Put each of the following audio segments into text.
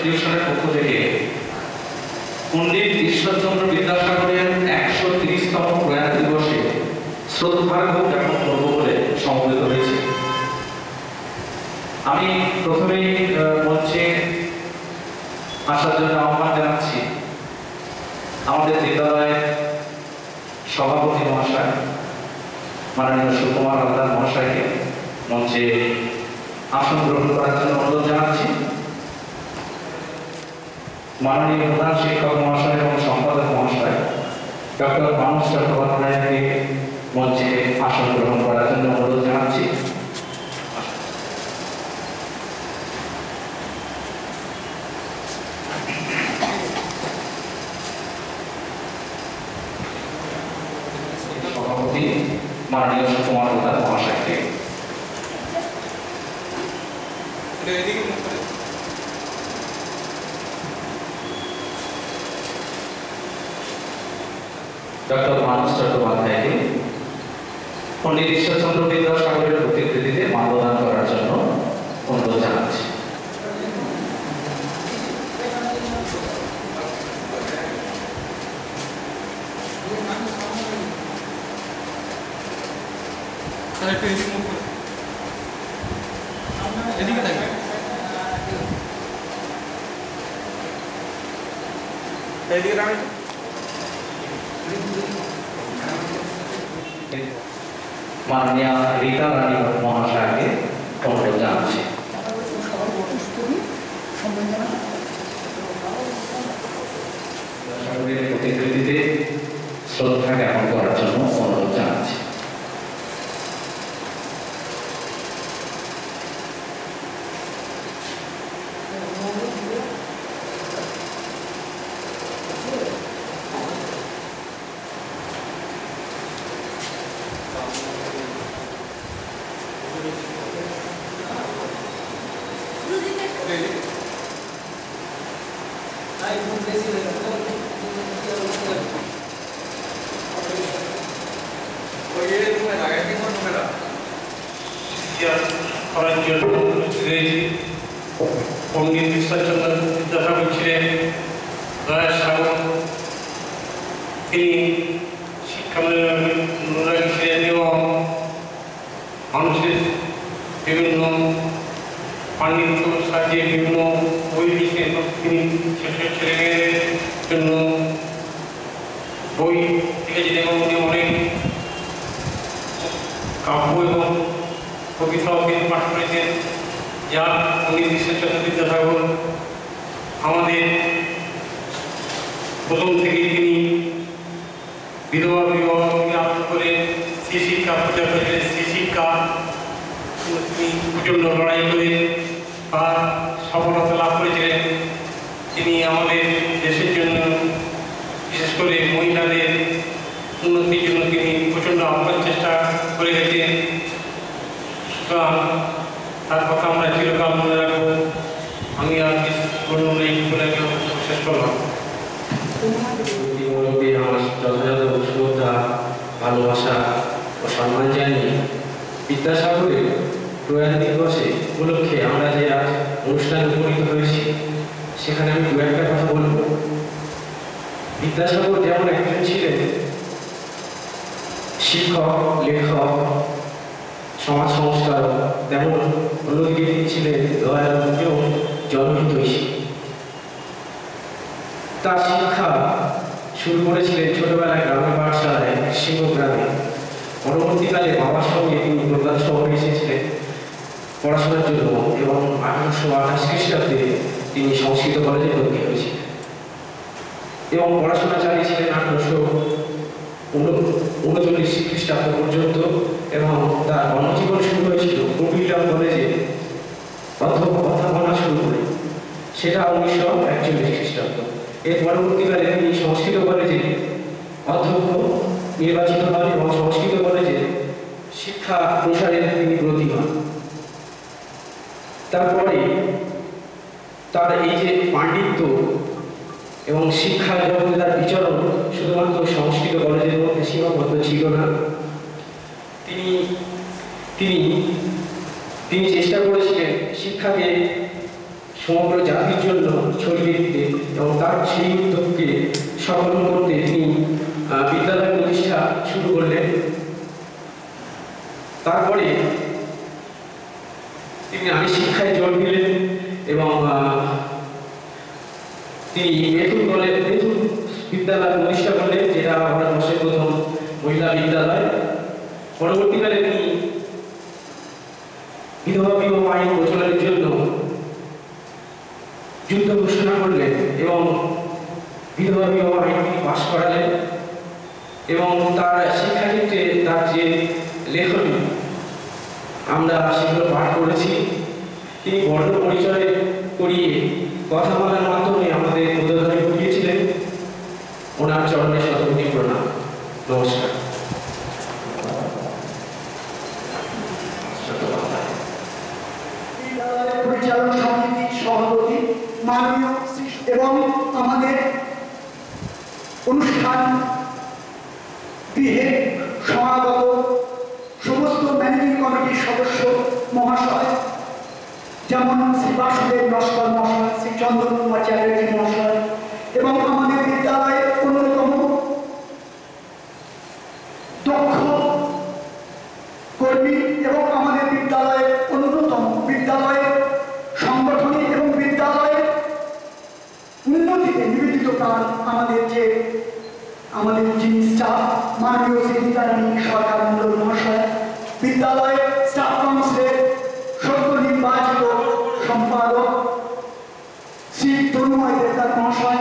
ইনস্টিটিউশনের পক্ষ থেকে পণ্ডিত ঈশ্বরচন্দ্র বিদ্যাসাগরের 130তম প্রয়াণ দিবসে শ্রদ্ধার্ঘ্য জ্ঞাপন করব বলে সমবেত হয়েছে। আমি প্রথমেই মঞ্চে আসার জন্য আহ্বান জানাচ্ছি আমাদের বিদ্যালয়ের সভাপতি মহাশয় মাননীয় সুকুমার হালদার মহাশয়কে মঞ্চে আসন গ্রহণ করার জন্য অনুরোধ জানাচ্ছি। মাননীয় প্রধান শিক্ষক মহাশয় এবং সম্পাদক মহাশয় ডক্টর মানস চট্টোপাধ্যায়কে মঞ্চে আসন গ্রহণ করার জন্য অনুরোধ জানাচ্ছি। সভাপতি মাননীয় সুকুমার হালদার মহাশয়কে ডক্টর মানস চট্টোপাধ্যায়কে পণ্ডিত ঈশ্বরচন্দ্র বিদ্যাসাগরের প্রতিকৃতিতে মাল্যদান করার জন্য অনুরোধ জানাচ্ছি। মাননীয় রীতা রানী মহাশয়কে অনুরোধ জানাচ্ছি। প্রতিকৃতিতে শ্রদ্ধা জ্ঞাপন করার জন্য অনুরোধ জানাচ্ছি। পণ্ডিত ঈশ্বরচন্দ্র বিদ্যাসাগর ছিলেন দয়ার সাগর। তিনি শিক্ষানুরাগী ছিলেন এবং মানুষের বিভিন্ন পাণ্ডিত্য সাহায্যে বিভিন্ন বই লিখেন। তিনি ছেলে মেয়েদের জন্য বই লিখেছেন এবং উনি অনেক কাব্য এবং কবিতাও তিনি পাঠ করেছেন, যা পণ্ডিত ঈশ্বরচন্দ্র বিদ্যাসাগর আমাদের প্রথম থেকেই তিনি বিধবা বিবাহকে আগ্রহ করে স্ত্রী শিক্ষা প্রচার করেছিলেন। স্ত্রী শিক্ষা তিনি প্রচণ্ড লড়াই করে তার সফলতা লাভ করেছিলেন। তিনি আমাদের দেশের জন্য বিশেষ করে মহিলাদের উন্নতির জন্য তিনি প্রচণ্ড আপ্রাণ চেষ্টা করে গেছেন। সুতরাং তার কথা আমরা চিরকাল মনে রাখবো। আমি আর শেষ করলাম। যথাযথ শ্রদ্ধা, ভালোবাসা ও সম্মান জানিয়ে বিদ্যাসাগরের প্রয়াণ দিবসে উপলক্ষে আমরা যে আজ অনুষ্ঠানে উপনীত হয়েছি, সেখানে আমি দু একটা কথা বলব। বিদ্যাসাগর যেমন একজন ছিলেন শিক্ষক, লেখক, সমাজ সংস্কারক, তেমন অন্যদিকে তিনি ছিলেন দয়ালু এবং জনহিতৈষী। তার শিক্ষা শুরু করেছিলেন ছোটবেলায় গ্রামের পাঠশালায় সিংহগ্রামে। পরবর্তীকালে বাবার সঙ্গে তিনি কলকাতা শহরে এসেছিলেন পড়াশোনার জন্য এবং 1828 খ্রিস্টাব্দে তিনি সংস্কৃত কলেজে ভর্তি হয়েছিলেন এবং পড়াশোনা চালিয়েছিলেন 1839 খ্রিস্টাব্দ পর্যন্ত এবং তার কর্মজীবন শুরু হয়েছিল কুমিল্লা কলেজে অধ্যাপনা শুরু করে, সেটা 1941 খ্রিস্টাব্দ। এর পরবর্তীকালে তিনি সংস্কৃত কলেজে অধ্যক্ষ নির্বাচিত হন এবং সংস্কৃত কলেজে শিক্ষা প্রসারে তিনি ব্রতী হন। তারপরে তার এই যে পাণ্ডিত্য এবং শিক্ষা জগতে তার বিচরণ শুধুমাত্র সংস্কৃত কলেজের মধ্যে সীমাবদ্ধ ছিল না। তিনি চেষ্টা করেছিলেন শিক্ষাকে সমগ্র জাতির জন্য ছড়িয়ে দিতে এবং তার সেই উদ্যোগকে সফল করতে তিনি বিদ্যালয় প্রতিষ্ঠা শুরু করলেন। তারপরে তিনি নারী শিক্ষায় জোর দিলেন এবং তিনি মেথুন বিদ্যালয় প্রতিষ্ঠা করলেন, যেটা ভারতবর্ষের প্রথম মহিলা বিদ্যালয়। পরবর্তীকালে তিনি বিধবা বিবাহ আইন প্রচলনের জন্য যুদ্ধ ঘোষণা করলেন এবং বিধবা বিবাহ আইন তিনি পাশ করালেন এবং তার শিক্ষাক্ষেত্রে তার যে লেখনী আমরা সেগুলো পাঠ করেছি। তিনি বর্ণ পরিচয় করিয়ে কথা বলার মাধ্যমে আমাদের উদ্বোধনে ঘটিয়েছিলেন। ওনার চরণে শতকোটি প্রণাম। নমস্কার। পরিচালন সমিতির সভাপতি মাননীয় এবং আমাদের অনুষ্ঠান গৃহে সমাগত সমস্ত ম্যানেজিং কমিটির সদস্য মহাশয়, যেমন শ্রী বাসুদেব নস্কর মহাশয়, শ্রী চন্দ্র কুমার চ্যাটার্জি মহাশয় এবং আমাদের বিদ্যালয়ের অন্যতম দক্ষ কর্মী এবং আমাদের বিদ্যালয়ের অন্যতম বিদ্যালয়ের সংগঠনী এবং বিদ্যালয়ের উন্নতিতে নিবেদিত প্রাণ আমাদের যিনি স্টাফ মাননীয় শ্রী গীতারানী সরকার মন্ডল মহাশয়, বিদ্যালয়ের স্টাফ কাউন্সিলের সদ্য নির্বাচিত সম্পাদক শ্রী তন্ময় দেবনাথ মহাশয়,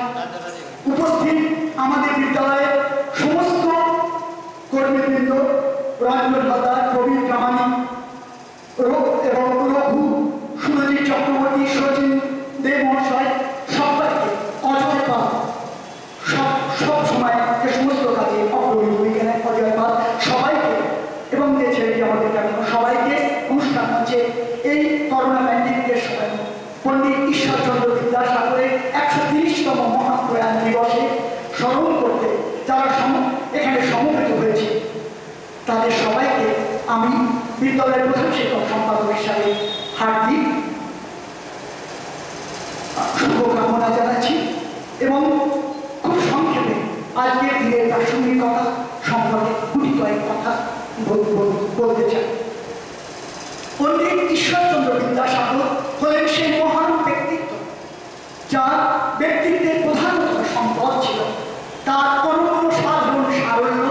উপস্থিত আমাদের বিদ্যালয়ের সমস্ত কর্মীবৃন্দ, রঞ্জন হালদার, প্রবীণ প্রামাণিক এবং রঘু, সুরজিৎ চক্রবর্তী, সচিন দেব মহাশয়, সবাইকে অজয় পাল সব সময় যে সমস্ত কাজে অগ্রণী ভূমিকা নেয় অজয় পাল সবাইকে এবং যে ছেলেটি আমাদের সবাইকে অনুষ্ঠান হচ্ছে এই করোনা প্যান্ডেমিকের সময় পণ্ডিত ঈশ্বরচন্দ্র বিদ্যাসাগরের 130তম মহাপ্রয়াণ দিবসে স্মরণ করতে যারা এখানে সমবেত হয়েছে তাদের সবাইকে আমি বিদ্যালয়ের প্রধান শিক্ষক সম্পাদক হিসাবে হার্দিক শুভকামনা জানাচ্ছি এবং খুব সংক্ষেপে আজকের দিনের প্রাসঙ্গিকতা সম্পর্কে গুটি কয়েক কথা বলতে চাই। পণ্ডিত ঈশ্বরচন্দ্র বিদ্যাসাগর হলেন সেই মহান ব্যক্তিত্ব যার ব্যক্তিত্বের প্রধানতম সম্পদ ছিল তার অনন্য সাধারণ সারল্য,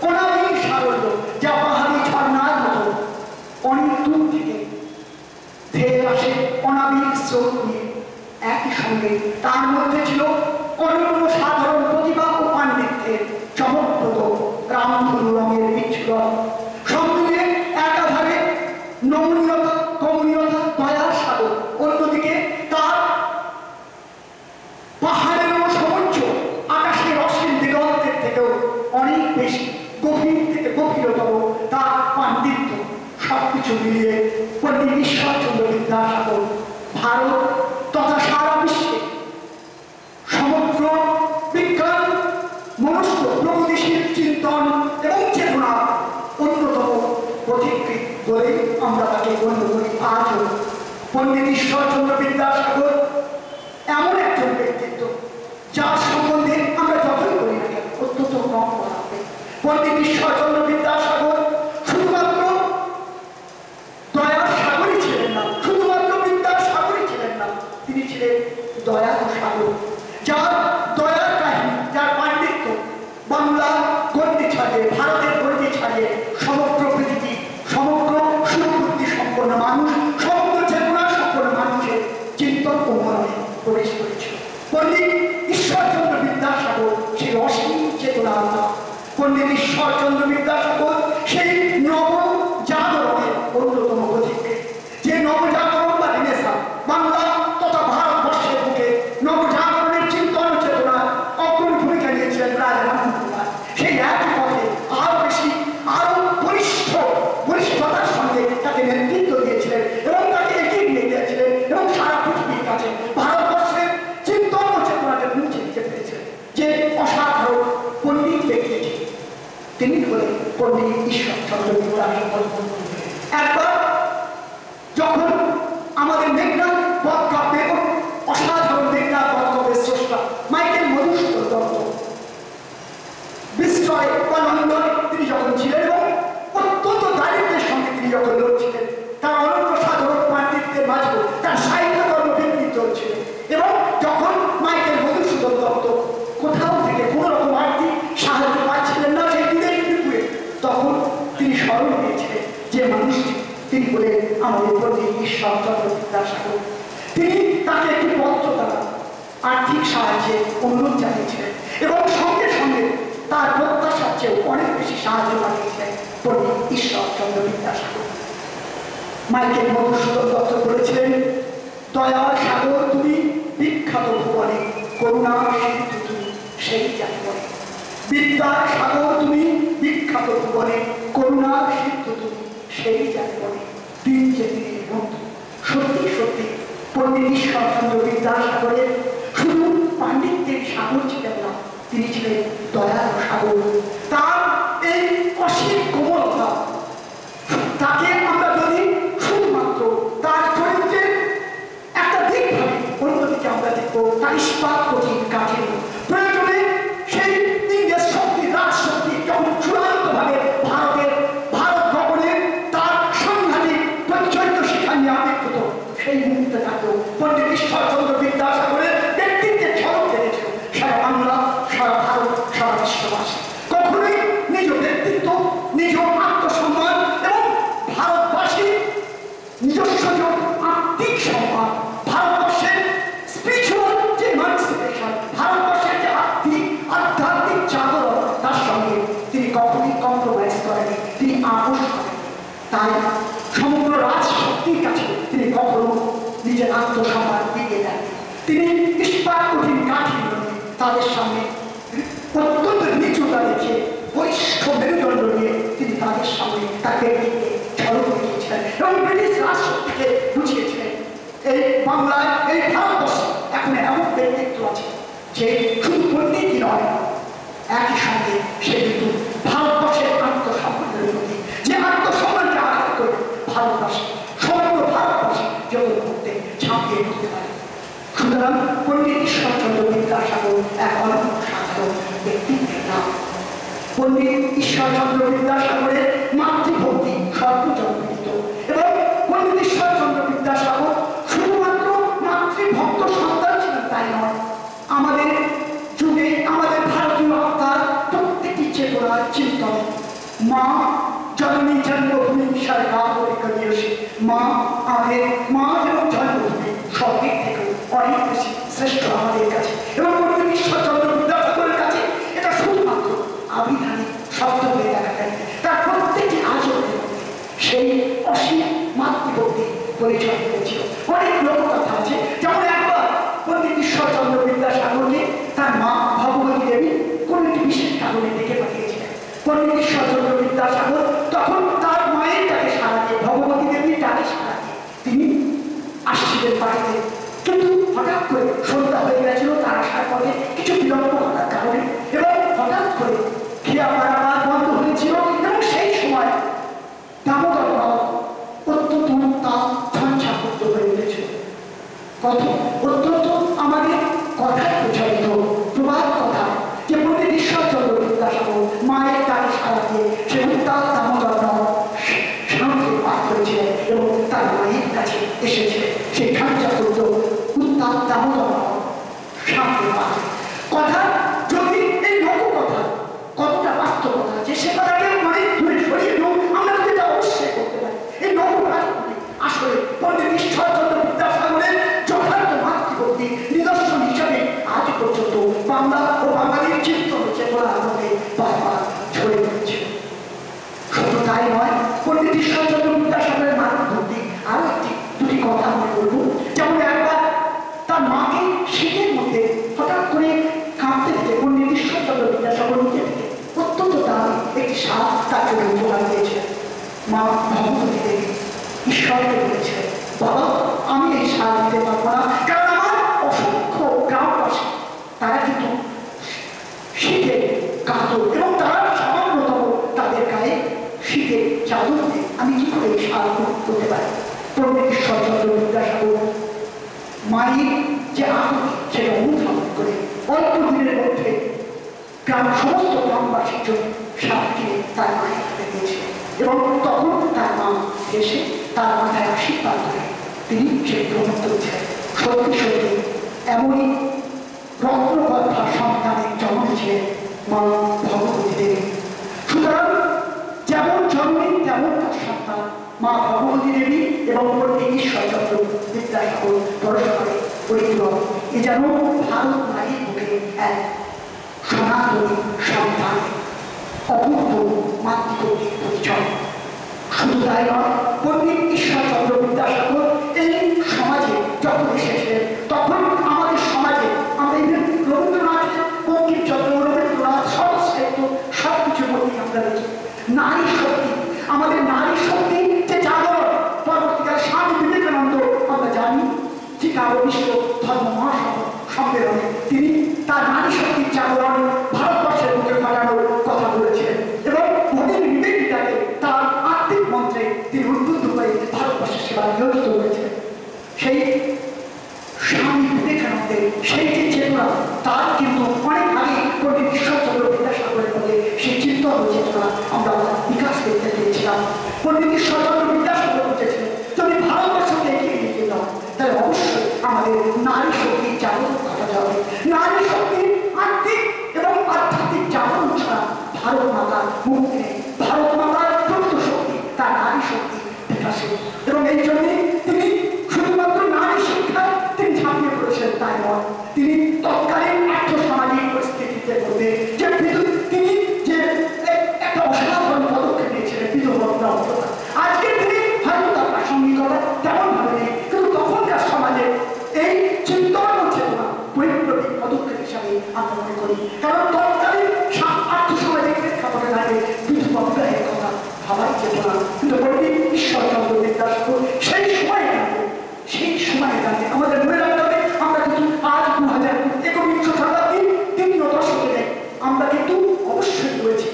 অনাবিল সারল্য, যা পাহাড়ি ঝর্ণার মতো অনেক দূর থেকে ধেয়ে আসে অনাবিল স্রোত নিয়ে। একই সঙ্গে তার মধ্যে ছিল অনন্য সাধারণ প্রতিভা ও পাণ্ডিত্যের চমকপ্রদ রামধনু রঙের বিচ্ছুরণ, সঙ্গে একাধারে নমনীয়তা, কমনীয়তা, দয়ার সাগর, অন্যদিকে তার পাহাড়ের সমুচ্চ আকাশের অসীম দিগন্তের থেকেও অনেক বেশি গভীর থেকে গভীরতর তার পাণ্ডিত্য। সবকিছু মিলিয়ে পণ্ডিত ঈশ্বরচন্দ্র বিদ্যাসাগর ভারত তথা সারা বিশ্বে সমগ্র বিজ্ঞান, মনস্ক, প্রগতিশীল চিন্তন এবং চেতনার অন্যতম পথিকৃৎ বলে আমরা তাকে গণ্য করি। আজও পণ্ডিত ঈশ্বরচন্দ্র বিদ্যাসাগর এমন একজন ব্যক্তিত্ব যার সম্বন্ধে আমরা যতই করি না কেন অত্যন্ত কম করা হবে। পণ্ডিত ঈশ্বরচন্দ্র বিদ্যাসাগর শুধুমাত্র দয়ার সাগরই ছিলেন না, শুধুমাত্র বিদ্যার সাগরই ছিলেন না, তিনি ছিলেন দয়ার সাগর, যার দয়ার কাহিনী, যার পাণ্ডিত্য বাংলা গণ্ডি ছাড়িয়ে, ভারতের গণ্ডি ছাড়িয়ে সমগ্র পৃথিবী, সমগ্র সুবুদ্ধি সম্পন্ন মানুষ, সমগ্র চেতনা সম্পন্ন মানুষের চিন্তন ও মনে প্রবেশ করেছিল। পণ্ডিত ঈশ্বরচন্দ্র বিদ্যাসাগর সেই অসীম চেতনার নাম। পণ্ডিত ঈশ্বরচন্দ্র বিদ্যাসাগর সেই নব জাগরণের অন্যতম পথিকৃৎ, যে নবজাগরণ বা রেনেসাঁ বাংলা তথা ভারতবর্ষের বুকে নবজাগরণের চিন্তন চেতনা অগ্রণী ভূমিকা নিয়েছিলেন রাজা রামমোহন। সেই একই পথে আরো বেশি, আরো বলিষ্ঠতার সঙ্গে তাকে নেতৃত্ব দিয়েছিলেন এবং তাকে এগিয়ে নিয়ে গিয়েছিলেন এবং সারা পৃথিবীর কাছে ভারতবর্ষের চিন্তন ও চেতনাকে পৌঁছে দিতে পেরেছিলেন। যে অসাধারণ পণ্ডিত ব্যক্তিটি তিনি হলেন পণ্ডিত ঈশ্বরচন্দ্র বিদ্যাসাগর। একবার যখন আমাদের মেঘনাদ বধ কাব্যে তখন তিনি স্মরণ পেয়েছিলেন যে মানুষটি, তিনি বলেন আমাদের পণ্ডিত ঈশ্বরচন্দ্র বিদ্যাসাগর। তিনি তাকে একটি পত্র দ্বারা আর্থিক সাহায্যে অনুরোধ জানিয়েছিলেন এবং সঙ্গে সঙ্গে তার প্রত্যাশার চেয়েও অনেক বেশি সাহায্য পাঠিয়েছিলেন পণ্ডিত ঈশ্বরচন্দ্র বিদ্যাসাগর। মাইকেল মধুসূদন দত্ত বলেছিলেন, দয়ার সাগর তুমি বিখ্যাত ভুবনে, করুণার সিন্ধু তুমি সেই জানি বলে। বিদ্যার সাগর তুমি বিখ্যাত ভুবনে, করুণার সিন্ধু তুমি সেই জানি বলে। দিন যে দিনের বন্ধু। সত্যি সত্যি পণ্ডিত ঈশ্বরচন্দ্র বিদ্যাসাগরের শুধু পাণ্ডিত্যের সাগর ছিলেন না, তিনি ছিলেন দয়ার সাগর। তার এই অসীম কোমলতা, তাকে আমরা যদি শুধুমাত্র তার চরিত্রের একটা দিক ভাবি, অন্যদিকে আমরা দেখবো তার ইস্পাত কঠিন কাঠের প্রয়োজনে সেই ইংরেজ শক্তি, রাজশক্তি যখন চূড়ান্তভাবে ভারত গঠনে তার সাংঘাতিক প্রচলিত শিক্ষা নিয়ে আবির্ভূত, সেই মুহূর্তে থাকলেও পণ্ডিত ঈশ্বরচন্দ্র বিদ্যাসাগরের ব্যক্তিত্বের ঝলক দেখেছিল সারা বাংলা, সারা ভারত, সারা বিশ্ববাসী। কখনোই নিজ ব্যক্তিত্ব, নিজ আত্মসম্মান এবং ভারতবাসীর নিজস্ব আত্মিক সম্মান, ভারতবর্ষের স্পিরিচুয়াল যে এমানসিপেশন, ভারতবর্ষের যে আধ্যাত্মিক জাগরণ, তার সঙ্গে তিনি কখনোই কম্প্রোমাইজ করেনি, তিনি আপোষ করেনি। তাই সমগ্র রাজশক্তির কাছে তিনি কখনো নিজের আত্মসম্মান দিয়ে দেন। তিনি ইস্পাত কঠিন কাঠি তাদের সামনে অত্যন্ত নিচুতা রেখে বৈষ্ঠ মেরুদণ্ড নিয়ে তিনি তাদের সামনে তাকে ঝলক দেখিয়েছিলেন এবং ব্রিটিশ রাজশক্তিকে বুঝিয়েছিলেন এই বাংলায়, এই ভারতবর্ষে এখন এমন ব্যক্তিত্ব আছে যে শুধু পণ্ডিতই নয়, একই সঙ্গে সে কিন্তু ভারতবর্ষের আত্মসম্মানের প্রতি, যে আত্মসম্মানকে আঘাত করে ভারতবাসী, সমগ্র ভারতবাসী যত করতে ঝাঁপিয়ে পড়তে পারে। সুতরাং পণ্ডিত ঈশ্বরচন্দ্র বিদ্যাসাগর এক অনন্য সাধারণ ব্যক্তিত্বের নাম। পণ্ডিত ঈশ্বরচন্দ্র বিদ্যাসাগরের মাতৃভক্তি সর্বজনবিদিত এবং পণ্ডিত ঈশ্বরচন্দ্র বিদ্যাসাগর শুধুমাত্র মাতৃভক্ত সন্তান ছিলেন তাই নয়, আমাদের যুগে আমাদের ভারতীয় আত্মার প্রত্যেকটি চেতনার চিন্তন মা জননী জন্মভূমি সরকারিয়সী, মা আমাদের মা এবং জন্মভূমি সব দিক থেকে অনেক বেশি শ্রেষ্ঠ আমাদের কাছে এবং পণ্ডিত ঈশ্বরচন্দ্র বিদ্যাসাগরের কাছে এটা শুধুমাত্র আবিধানিক শব্দ হয়ে দেখা যায়। তার প্রত্যেকটি আচরণের মধ্যে সেই অসীম মাতৃভক্তি পরিচয় পেয়েছিল। অনেক লোককথা আছে, যেমন একবার পণ্ডিত ঈশ্বরচন্দ্র বিদ্যাসাগরকে তার মা ভগবতী দেবী কোন একটি বিশেষ কারণে ডেকে পাঠিয়েছিলেন। পণ্ডিত ঈশ্বরচন্দ্র বিদ্যাসাগর তখন তার মায়ের ডাকে সাড়া দিয়ে, ভগবতী দেবীর ডাকে সাড়া দিয়ে তিনি আসছিলেন বাড়িতে, কিন্তু হঠাৎ করে সন্ধ্যা হয়ে গেছিল, তার আসার পথে কিছু বিলম্ব ঘটার কারণে এবং হঠাৎ করে খেয়া পারাপার বন্ধ হয়েছিল এবং সেই সময় দামোদর নদ অত্যন্ত উত্তাপ ঝঞ্ঝাপূর্ত হয়ে উঠেছিল। অত্যন্ত আমাদের কথায় প্রচলিত প্রবাদ কথা যে পণ্ডিত ঈশ্বরচন্দ্র বিদ্যাসাগর মায়ের ডাকে সাড়া দিয়ে সে উত্তাপ দামোদর নদ শান্তি পাঠ করেছিলেন এবং তার মায়ের কাছে এসেছিলেন সেই ঝঞ্ঝাপূর্ত উত্তাপ দামোদর নদ শান্তি পাঠ কথা। যদি এই লোককথা কতটা বাস্তবতা আছে সে কথাকে অনেক দূরে সরিয়ে নেব, আমরা যদি এটা অবশ্যই করতে পারি। এই লোককথাগুলি আসলে পণ্ডিত ঈশ্বরচন্দ্র বিদ্যাসাগরের যথার্থ মাতৃভক্তি নিদর্শন হিসাবে আজ পর্যন্ত বাংলা ও বাঙালির চিন্তন চেতনার মধ্যে বারবার ছড়িয়ে পড়েছিল। শুধু তাই নয়, পণ্ডিত ঈশ্বরচন্দ্র বিদ্যাসাগরের মাতৃভক্তি আরো দুটি কথা মনে করব। যেমন একবার তার মাকে শীতের মধ্যে হঠাৎ করে কাঁপতে থেকে পণ্ডিত ঈশ্বরচন্দ্র বিদ্যাসাগর নিজে থেকে অত্যন্ত দামি একটি সাপ তার জন্য উপহার দিয়েছিলেন। মা ভগবতী দেবী ঈশ্বরকে বলেছিলেন, বাবা আমি এই সাপ দিতে পারবো না, কারণ আমার অসংখ্য গ্রামবাসী তারা কিন্তু শীতে কাতর এবং তারা সামান্যতম তাদের গায়ে শীতের চাদর দিয়ে আমি কি করে এই সাপ করতে পারি। পণ্ডিত ঈশ্বরচন্দ্র বিদ্যাসাগর মায়ের যে আকুতি সেটা অনুধাবন করে অল্প দিনের মধ্যে সমস্ত গ্রামবাসীর জন্য সাপ কিনে তার মায়ের হাতে দিয়েছিলেন এবং তখন তার মা এসে তার মাথায় আশীর্বাদ করে তিনি সেই গ্রহণ করেছিলেন। সত্যি সত্যি এমনই রত্নগর্ভা সন্তানের জন্ম ছিলেন মা ভগবতী দেবী। সুতরাং তার সন্তান মা ভগবতী দেবী এবং পণ্ডিত ঈশ্বরচন্দ্র বিদ্যাসাগর পরস্পরে পরিপূরক। এ যেন ভারত নারীর বুকে এক সনাতনী সন্তান, অপূর্ব মাতৃভক্তির পরিচয়। শুধু তাই নয়, পণ্ডিত ঈশ্বরচন্দ্র বিদ্যাসাগর এই সমাজে যখন এসেছিলেন তখন আমাদের সমাজে আমরা রবীন্দ্রনাথের, বঙ্কিমচন্দ্র, রবীন্দ্রনাথ, সর্বশ্রেষ্ঠ সবকিছুর মধ্যে আমরা দেখি নারী শক্তি, আমাদের নারী শক্তি যে জাগরণ। পরবর্তীকালে স্বামী বিবেকানন্দ আমরা জানি চিকাগো বিশ্ব ধর্ম মহাসভা সম্মেলনে তিনি তার নারী শক্তির জাগরণ ভারতবর্ষের বুকে ঘটানোর কথা বলেছিলেন এবং ভগিনী নিবেদিতাকে তার আত্মিক মন্ত্রে তিনি উদ্বুদ্ধ করে ভারতবর্ষের সেবায় নিয়োজিত করেছিলেন। সেই স্বামী বিবেকানন্দের সেই যে চেতনা তার কিন্তু অনেক আগে পণ্ডিত ঈশ্বরচন্দ্র বিদ্যাসাগরের মধ্যে সেই চিন্তন চেতনা আমরা বিকাশ করতে পেরেছিলাম। পণ্ডিত ঈশ্বরচন্দ্র বিদ্যাসাগর বুঝেছিলেন যদি ভারতবর্ষকে এগিয়ে নিয়ে যেতে হয় তাহলে অবশ্যই আমাদের নারী শক্তির জাগরণ ঘটাতে হবে। নারী শক্তির আত্মিক এবং আধ্যাত্মিক জাগরণ ছাড়া ভারত মাতার মুক্তি নেই। ভারত মাতার প্রকৃত শক্তি তার নারী শক্তি বিকাশে, এবং এই জন্যে তিনি শুধুমাত্র নারী শিক্ষায় তিনি ঝাঁপিয়ে পড়েছেন তাই নয়, তিনি তৎকালীন আর্থসামাজিক পরিস্থিতিতে মধ্যে যে তিনি যে একটা অসাধারণ পদক্ষেপ নিয়েছিলেন বিধবা অবস্থা। আজকে তিনি হয়তো তার প্রাসঙ্গিকতা তেমন ভাবে নেই, কিন্তু তখনকার সমাজে এই চিন্তন চেতনা পরিপ্রবী পদক্ষেপ হিসাবে আমরা মনে করি। কারণ তৎকালীন আর্থসামাজিক প্রেক্ষাপটে দাঁড়িয়ে বিধবা বিবাহের কথা ভাবাই যেত না, কিন্তু পণ্ডিত ঈশ্বরচন্দ্র বিদ্যাসাগর সেই সময় দাঁড়িয়ে আমাদের মনে রাখতে হবে আমরা কিন্তু আজ 2021 শতাব্দীর তৃতীয় দশকে নেই, আমরা কিন্তু অবশ্যই রয়েছি।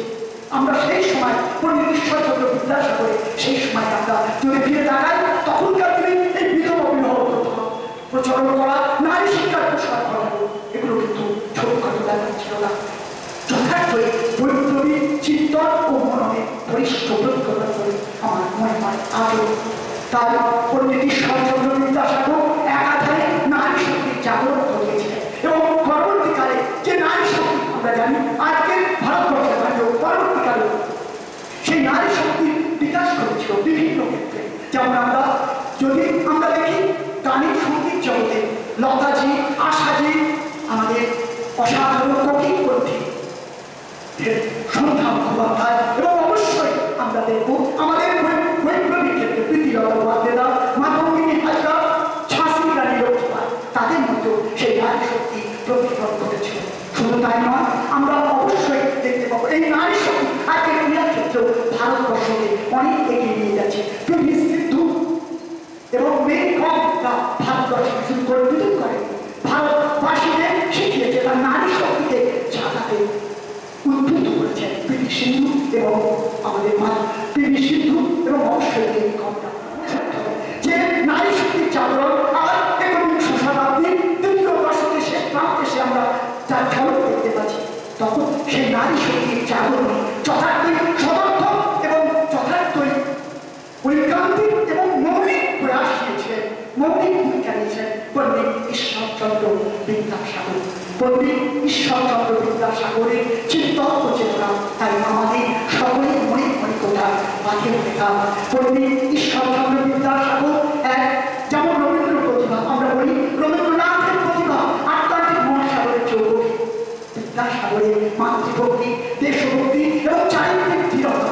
আমরা সেই সময় পণ্ডিত ঈশ্বরচন্দ্র বিদ্যাসাগরে সেই সময় আমরা যদি ফিরে তাকাই তখনকার দিনে এই বিধবা বিবাহ প্রথা প্রচলন করা, নারী শিক্ষার প্রসার ঘটানো, এগুলো কিন্তু ছোটখাটো ব্যাপার ছিল না। যথার্থই বৈপ্লবী চিন্তন ও মননে বরিষ্ঠ অভিজ্ঞতা করে আমার মনে হয় আজও তার পণ্ডিত ঈশ্বরচন্দ্র বিদ্যাসাগর একাধারে নারী শক্তির জাগরণ ঘটিয়েছিলেন এবং পরবর্তীকালে যে নারী শক্তি আমরা জানি আজকে ভারতবর্ষে দাঁড়িয়েও পরবর্তীকালে সেই নারী শক্তির বিকাশ করেছিল বিভিন্ন ক্ষেত্রে। যেমন আমরা দেখি গানের সঙ্গীত জগতে লতাজি, আশাজি, আমাদের অসাধারণ কবিপন্থী সন্ধ্যা মুখোপাধ্যায়, এবং অবশ্যই আমরা দেখব আমাদের বৈপ্লবিক ক্ষেত্রে প্রীতিলতা ওয়াদ্দেদা, মাতঙ্গিনী হাজরা, ঝাঁসি রানী লক্ষ্মীবাঈ, তাদের মধ্যেও সেই নারী শক্তি প্রতিফলন ঘটেছিল। শুধু তাই নয়, আমরা অবশ্যই দেখতে পাবো এই নারী শক্তি আজকের ক্রীড়া ক্ষেত্রেও ভারতবর্ষকে অনেক এগিয়ে নিয়ে যাচ্ছে। পি.ভি. সিন্ধু এবং মেরি কমরা ভারতবর্ষকে শুধু গর্বিত করে ভারতবাসীদের শিখিয়েছে তার নারী শক্তিকে জাগাতে উদ্বুদ্ধ করেছেন পি.ভি. সিন্ধু এবং আমাদের মা পি.ভি. সিন্ধু এবং অবশ্যই মেরি কমরা। যে নারী শক্তির জাগরণ আর 21 শতাব্দীর তৃতীয় দশকে শেষ প্রান্তে এসে আমরা যার ঝলক দেখতে পাচ্ছি, তখন সেই নারী শক্তির জাগরণ যথার্থই সদর্থক এবং যথার্থই ঐকান্তিক এবং মৌলিক প্রয়াস নিয়েছিলেন, মৌলিক ভূমিকা নিয়েছেন পণ্ডিত ঈশ্বরচন্দ্র বিদ্যাসাগর। পণ্ডিত ঈশ্বরচন্দ্র বিদ্যাসাগরের চিন্তন চেতনা তাই আমাদের সকলের মনে মনে কথা মাঝে লেখা। পণ্ডিত ঈশ্বরচন্দ্র বিদ্যাসাগর এক যেমন রবীন্দ্র প্রতিভা, আমরা বলি রবীন্দ্রনাথের প্রতিভা আটলান্টিক মহাসাগরের চৌকটি, বিদ্যাসাগরের মাতৃভক্তি, দেশভক্তি এবং চারিত্রিক দৃঢ়তা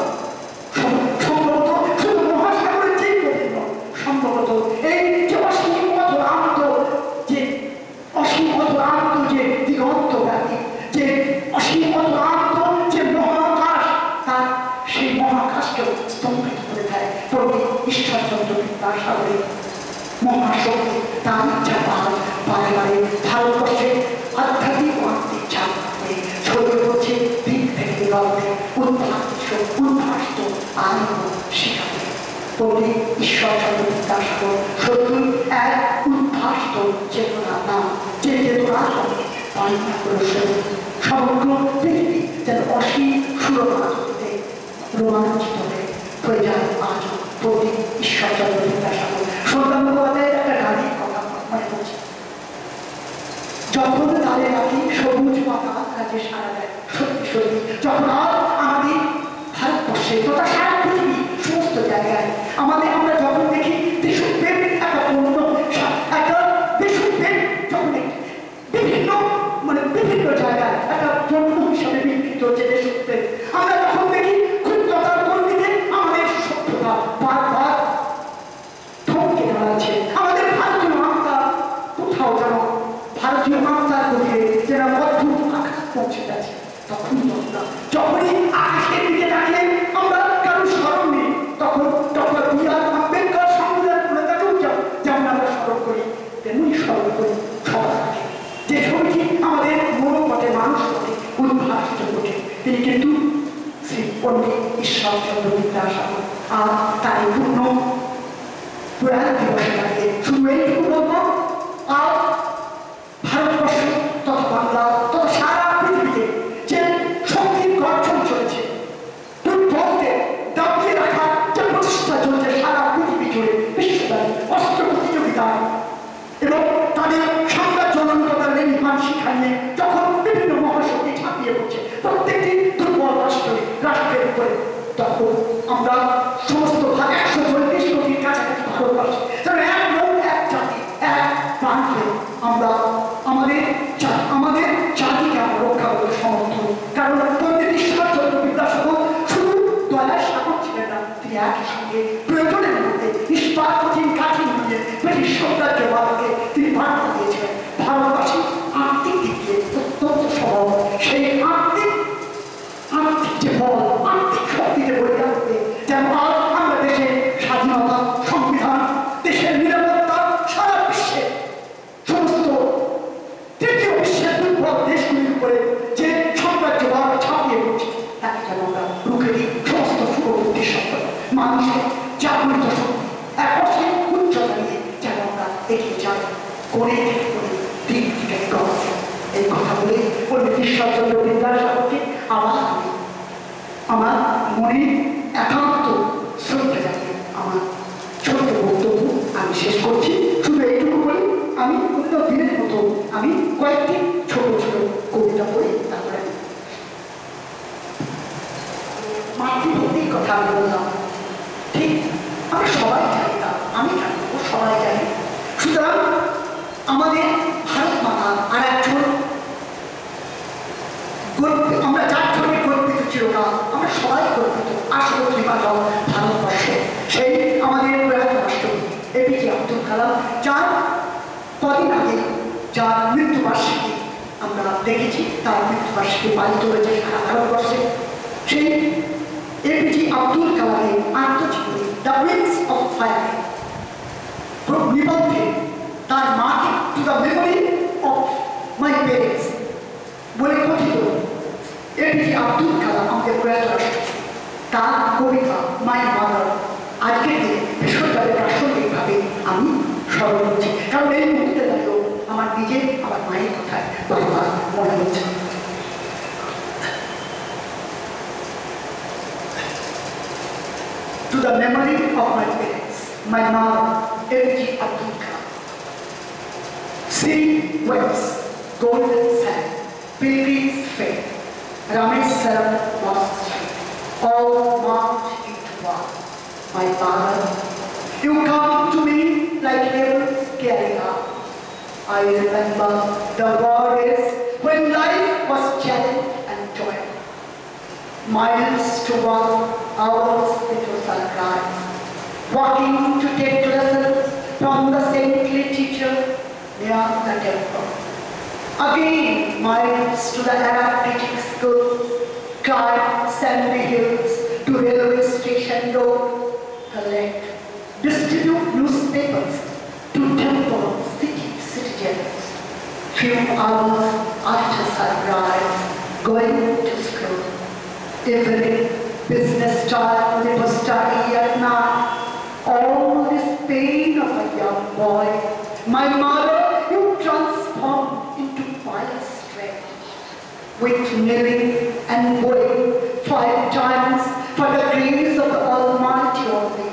সম্ভবত শুধু মহাসাগরের চেয়ে গভীর নয়, সম্ভবত এই যে অসীম অধরান্ত যে দিগন্ত ব্যাপী, যে অসীম অধরান্ত যে মহাকাশ, তার সেই মহাকাশকে স্তম্ভিত করে দেয় পণ্ডিত ঈশ্বরচন্দ্র বিদ্যাসাগরের মহাশক্তি। তার ইচ্ছা বারে বারে ভারতবর্ষের আধ্যাত্মিক ও আত্মিক চাপ করে ছড়িয়ে পড়ছে দিক থেকে দিগন্তে উদ্ভাসিত আনন্দ শিখাতে। পণ্ডিত ঈশ্বরচন্দ্র বিদ্যাসাগর সত্যই এক উদ্ভাসিত চেতনার নাম, যে চেতনার সঙ্গে পালনা করেছে সমগ্র পৃথিবী যেন অসীম সুরমাতে রোমাঞ্চিত হয়ে যায়। আজ পণ্ডিত ঈশ্বরচন্দ্র বিদ্যাসাগর সন্ধ্যা মুখোপাধ্যায়ের একটা গানের কথা মনে করছে, যখন তাদের রাখি সবুজ পাতা কাজে সারা দেয়। সত্যি সত্যি যখন আজ আমাদের ভারতবর্ষে তথা সারা পৃথিবী সমস্ত জায়গায় আমরা যখন দেখি দেশপ্রেম একটা পণ্য, একটা দেশপ্রেম যখন বিভিন্ন জায়গায় একটা পণ্য হিসাবে বিকৃত হচ্ছে দেশপ্রেম, আমরা যখন দেখি ক্ষুদ্রতার গণ্ডিতে আমাদের সভ্যতা বারবার থমকে দাঁড়াচ্ছে, আমাদের ভারতীয় আত্মা কোথাও যেন ভারতীয় আত্মার গভীরে যেন অদ্ভুত আঘাত পৌঁছে যাচ্ছে। তখন যখনই আকাশের দিকে তাকিয়ে আমরা কারো স্মরণ নিই, তখন ডক্টর বি আর আম্বেদকর সংবিধান প্রণেতাকেও যেমন আমরা স্মরণ করি তেমনি স্মরণ করি সবাইকে, যে ছবিটি আমাদের মনোপটে মানুষপটে উদ্ভাসিত ঘটে। তিনি কিন্তু শ্রী পণ্ডিত ঈশ্বরচন্দ্র বিদ্যাসাগর। আর তার পূর্ণ প্রয়াণ দিবসে দাঁড়িয়ে শুধু এইটুকু বলব, আর ভারতবর্ষ তথা বাংলা তথা সারা পৃথিবীতে যে শক্তির গর্জন চলেছে, দুর্বলদের দাবিয়ে রাখা যে প্রচেষ্টা চলছে সারা পৃথিবী জুড়ে বিশ্বব্যাপী অস্ত্র প্রতিযোগিতায়, এবং তাদের সাম্রাজ্যবাদী লেনিমান শিক্ষা নিয়ে যখন বিভিন্ন মহাশক্তি ঝাঁপিয়ে পড়ছে প্রত্যেকটি দুর্বল রাষ্ট্রের উপরে, তখন আমরা সমস্ত 140 কোটির কাছাকাছি ভারতবাসী যেন এক মন এক জাতি এক প্রান্তে আমরা আমাদের জাতিকে আমরা রক্ষা করতে সমর্থ। কারণ পণ্ডিত ঈশ্বরচন্দ্র বিদ্যাসাগর শুধু দয়ার সাগর ছিলেন না, তিনি একই সঙ্গে প্রয়োজনের মধ্যে নিষ্পাপ কঠিন কাঠিন দিয়ে ব্রিটিশ সাম্রাজ্যবাদকে তিনি বার্তা দিয়েছিলেন। ভারতবাসী আর্থিক দিক দিয়ে অত্যন্ত সবল, সেই আর্থিক যে বল, আর্থিক শক্তিতে বলিয়া হতে যেন আজ আমরা দেশে স্বাধীনতা, সংবিধান, দেশের নিরাপত্তা, সারা বিশ্বে সমস্ত তৃতীয় বিশ্বের দুর্বল দেশগুলির উপরে যে সাম্রাজ্যবাদ ছাপিয়ে পড়ছে, তাকে যেন আমরা রুখে দিই। সমস্ত শুভবুদ্ধির সম্পদ মানুষের জাগরিত শক্তি এক অসীম উচ্চতা নিয়ে যেন আমরা এগিয়ে যাই, করে দিক থেকে গড়ছে। এই কথা বলে পণ্ডিত ঈশ্বরচন্দ্র বিদ্যাসাগরকে আমার মনে একান্ত শ্রদ্ধা জানিয়ে আমার ছোট্ট বক্তব্য আমি শেষ করছি। শুধু এইটুকু বলি, আমি অন্য দিনের মতো আমি কয়েকটি ছোট ছোট কবিতা পড়ি, তারপরে মাতৃভক্তির কথা আমি বললাম। ঠিক আমরা সবাই জানি না, আমি জানি, ও সবাই জানি। সুতরাং আমাদের ভারত মাতা আর একজন আমরা যার জন্য গর্বিত চিরকাল, আমরা সবাই গর্বিত আসলে ত্রিপাঠক ভারতবর্ষে, সেই আমাদের প্রয়াত রাষ্ট্রপতি এপিজে আব্দুল কালাম, যার কদিন আগে যার মৃত্যুবার্ষিকী আমরা দেখেছি, তার মৃত্যুবার্ষিকী পালিত হয়েছে সারা ভারতবর্ষে। সেই এপিজে আব্দুল কালামের আত্মজীবনী দ্য উইংস অফ ফায়ার নিবন্ধে তার মাকে to the memory of my parents বলে কথিত এপিজে আব্দুল কালাম আমাদের প্রয়াত রাষ্ট্রপতি, তার কবিতা মাই মাদার আজকের দিনে বিশ্ববিদ্যালয়ে প্রাসঙ্গিকভাবে আমি স্মরণ করছি। কারণ এই মুহূর্তে দাঁড়িয়েও আমার নিজের আমার মায়ের কথায় বারবার মনে হচ্ছে। To the memory of my parents, my mother, A.P.J. Abdul Kalam. Sea waves, golden sand, pilgrim's faith, Rameswaram Mosque Street, all marched into one. My father, you come to me like heaven's carrying out. I remember the war days when life was challenge and joy. Miles to walk, hours before sunrise, walking to take lessons from the saintly teacher near the temple. Again, miles to the Arab teaching school, climb sandy hills to railway station road, collect, distribute newspapers to temple citizens. Few hours after sunrise, going to school. Evening, business time, little study at night. All this pain of a young boy, my mother, you transform into pious strength. With kneeling and praying 5 times for the grace of the Almighty only.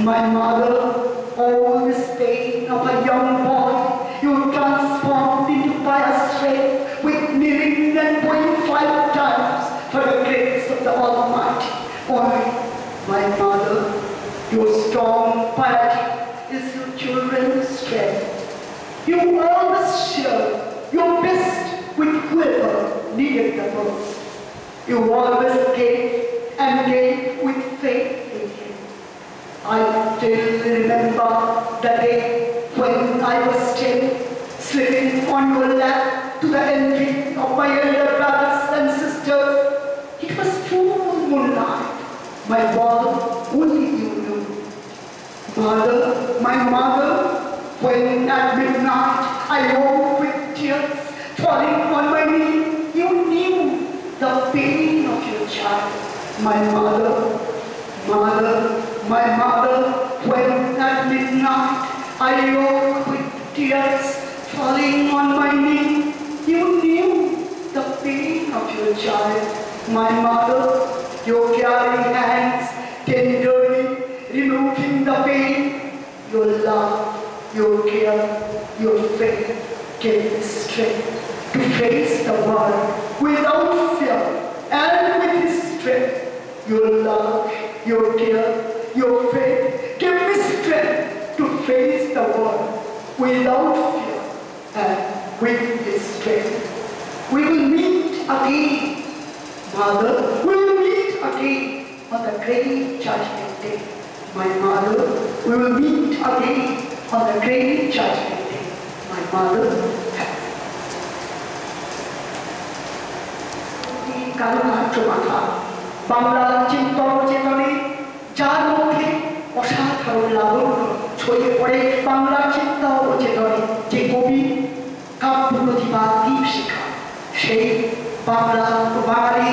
My mother, all this pain of a young boy, you transformed into pious strength. With kneeling and praying 5 times for the grace of the Almighty only. the day when I was still slipping on your lap to the envy of my elder brothers and sisters. It was full moonlight. My father, only you knew. Mother, my mother, when at midnight I woke with tears falling on my knee, you knew the pain of your child. My mother, my mother, when at midnight I woke with tears falling on my knee, you knew the pain of your child. My mother, your caring hands tenderly removing the pain, your love, your care, your faith gave me strength to face the world without fear and with His strength. Your love, your care, your faith gave me strength to face the world without fear and with His strength. We will meet again, Mother. We will meet again on the great judgment day. My mother, we will meet again on the great judgment day. My mother, বাংলার চিন্তন চেতনে যার মধ্যে অসাধারণ লাবণ্য ছড়িয়ে পড়ে বাংলার চিন্তা ও চেতনে যে কবি কাব্য প্রতিভা দীপশিখা, সেই বাংলা ও বাঙালি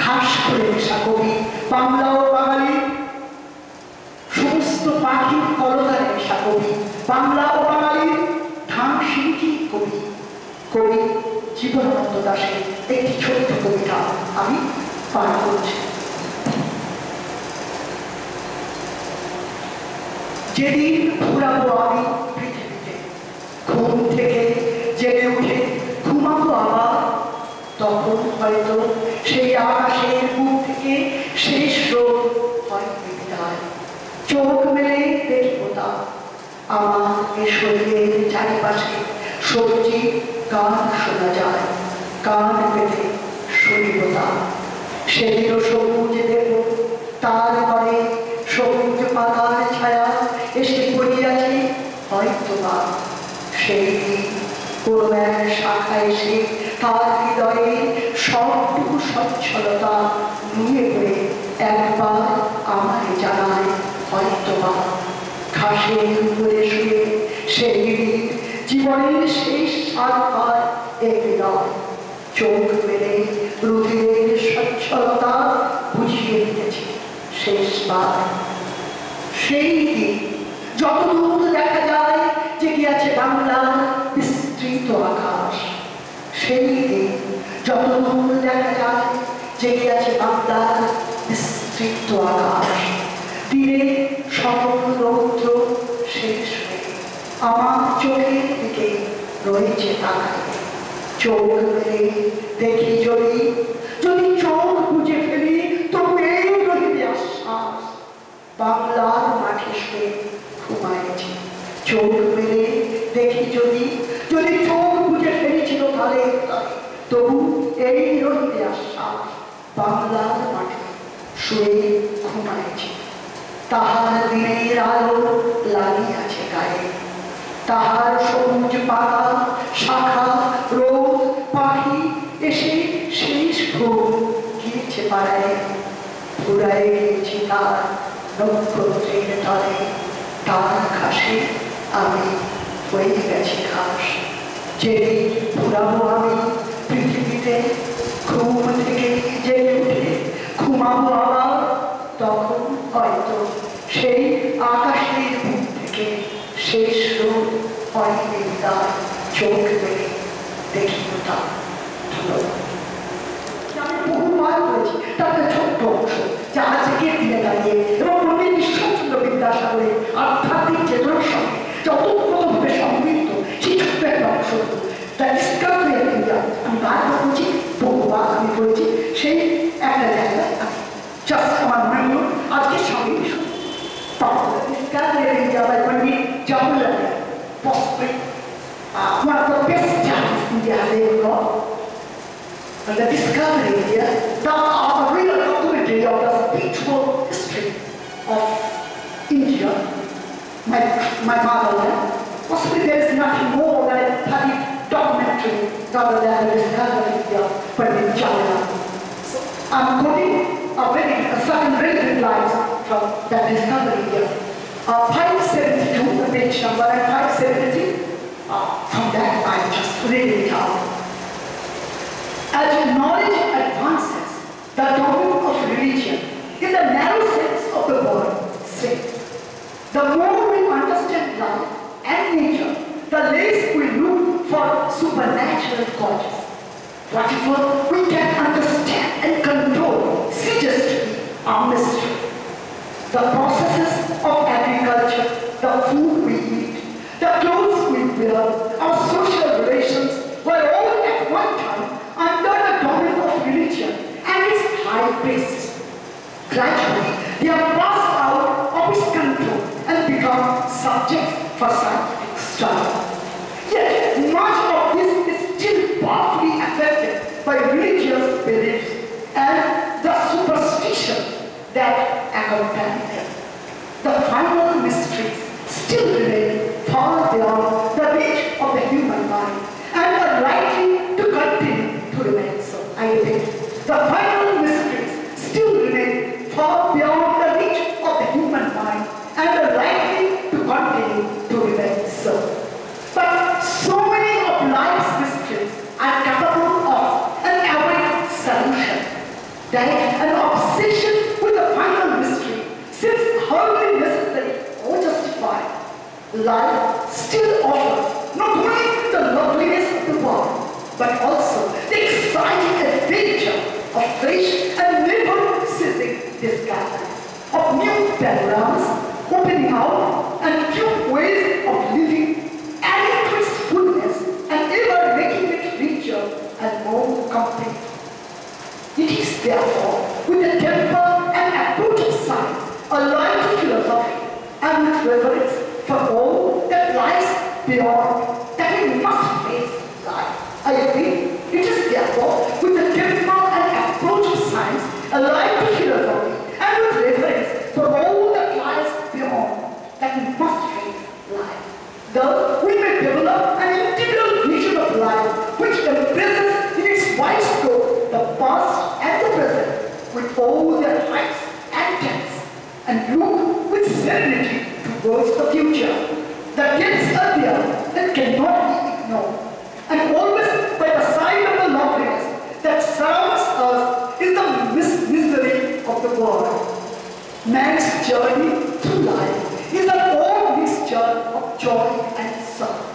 ঘাস করে মেশা কবি, বাংলা ও বাঙালি সমস্ত পাখির কলতারে মেশা কবি, বাংলা ও বাঙালির ধান শিল্পী কবি, কবি জীবনানন্দ দাশের একটি ছোট্ট কবিতা আমি পাঠ করছি। যেদিন ঘুরাবো আমি পৃথিবীতে, ঘুম থেকে জেগে উঠে ঘুমাবো আবার, তখন হয়তো সেই আকাশের বুক থেকে শেষ রোদ হয় বিদায়। চোখ মেলে দেখব তা আমার এ শরীরের চারিপাশে সবজি গান শোনা যায়, কান পেতে শুনিব তা। সেদিনও সবুজ দেব তার পরে সবুজ পাতার ছায়া এসে পড়িয়াছে হয়তো বা। সেই দিন কোনো এক শাখা এসে তার হৃদয়ে সবটুকু সচ্ছলতা নুয়ে পড়ে একবার আমায় জানায় হয়তো বা। ঘাসের উপরে শুয়ে সেই জীবনের শেষ সাতবার একবার চোখ মেলে রুধিরের সচ্ছলতা বুঝিয়ে দিতেছে শেষবার। সেই দিন যতদূর দেখা যায় জেগে আছে বাংলার বিস্তৃত আকাশ, সেই দিন যতদূর দেখা যায় জেগে আছে বাংলার বিস্তৃত আকাশ। দিনে সকল রৌদ্র শেষ হয়ে আমার চোখের দিকে রয়েছে তাকায়। চোখ মেলে দেখি যদি যদি চোখ বুঝে ফেলি তবু এই রহিবে আশ্বাস, বাংলার মাঠে শুয়ে ঘুমাইছি। চোখ মেলে দেখি যদি যদি চোখ বুঝে ফেলেছিল তাহলে তবু এই রহিবে আশ্বাস, বাংলার মাঠে শুয়ে ঘুমাইছি। তাহার দিনের আলো লাগিয়াছে গায়ে, তাহার সবুজ পাতা শাখা রোদ পাখি এসে শেষ ঘুম গিয়েছে পাড়ায়। ফুরায় গিয়েছি তার নক্ষত্রের তলে, তার ঘাসে আমি হয়ে গেছি ঘাস। যেদিন ফুরাবো আমি পৃথিবীতে, ঘুম থেকে জেগে উঠে ঘুমাবো আবার, তখন হয়তো সেই আকাশের বুক থেকে শেষ রোদ হয় বিদায়। চোখ মেলে দেখি তা। ধন্যবাদ। আমি বহুবার করেছি তাতে ছোট্ট অংশ যা আজকের দিনে দাঁড়িয়ে এবং পণ্ডিত ঈশ্বরচন্দ্র বিদ্যাসাগরের আধ্যাত্মিক চেতনার সঙ্গে যতভাবে সমৃদ্ধ সেই ছোট্ট একটা অংশ দ্য ডিসকাভারি অফ ইন্ডিয়া। আমি বারবার বলছি, বহুবার আমি বলেছি, সেই একটা জায়গায় আমি জাস্ট আমার মনে হল আজকের সঙ্গে Discovery of India by Pandit Jawaharlal Nehru, possibly one of the best judges India has ever got. And the Discovery of India, the real documentary of the spiritual history of India, my motherland. Possibly there is nothing more than a bloody documentary rather than a discovery here, but in China. So I'm quoting a certain relevant lines from that discovery here. 572, the page number, and 570. From that I just read it out. As knowledge advances, the topic of religion, in the narrow sense of the word, sinks. The more we understand life and nature, the less we look for supernatural causes. Whatever we can understand and control ceases to be a mystery. The processes of agriculture, the food we eat, the clothes we wear, our social relations were all at one time under the domain of religion and its high priests. Gradually, they are passed out of its control and become subjects for scientific study. Yet, much of this is still powerfully affected by religious beliefs and the superstitions that accompany them. The final mysteries still remain far beyond the reach of the human mind and are likely to continue to remain so. I repeat, the final mysteries still remain far beyond the reach of the human mind and are likely to continue to remain so. But so many of life's mysteries are capable of an average solution that an obsession with the final mystery seems hardly necessary or justified. Life still offers not only the loveliness of the world, but also the exciting adventure of fresh and never-ceasing discoveries, of new panoramas opening out and new ways of living, adding to its fullness and ever making it richer and more complete. It is therefore with the temper and approach of science, aligned to philosophy, and with reverence for all that lies beyond, that we must face life. I agree. It is therefore with the temper and approach of science, aligned to philosophy, and with reverence for all that lies beyond, that we must face life. Thus, we may develop an integral vision of life, which embraces in its wide scope the past and the present, with all their heights and depths, and look with serenity towards the future. The depths are there that cannot be ignored, and always by the side of the loveliness that surrounds us is the misery of the world. Man's journey through life is an old mixture of joy and sorrow.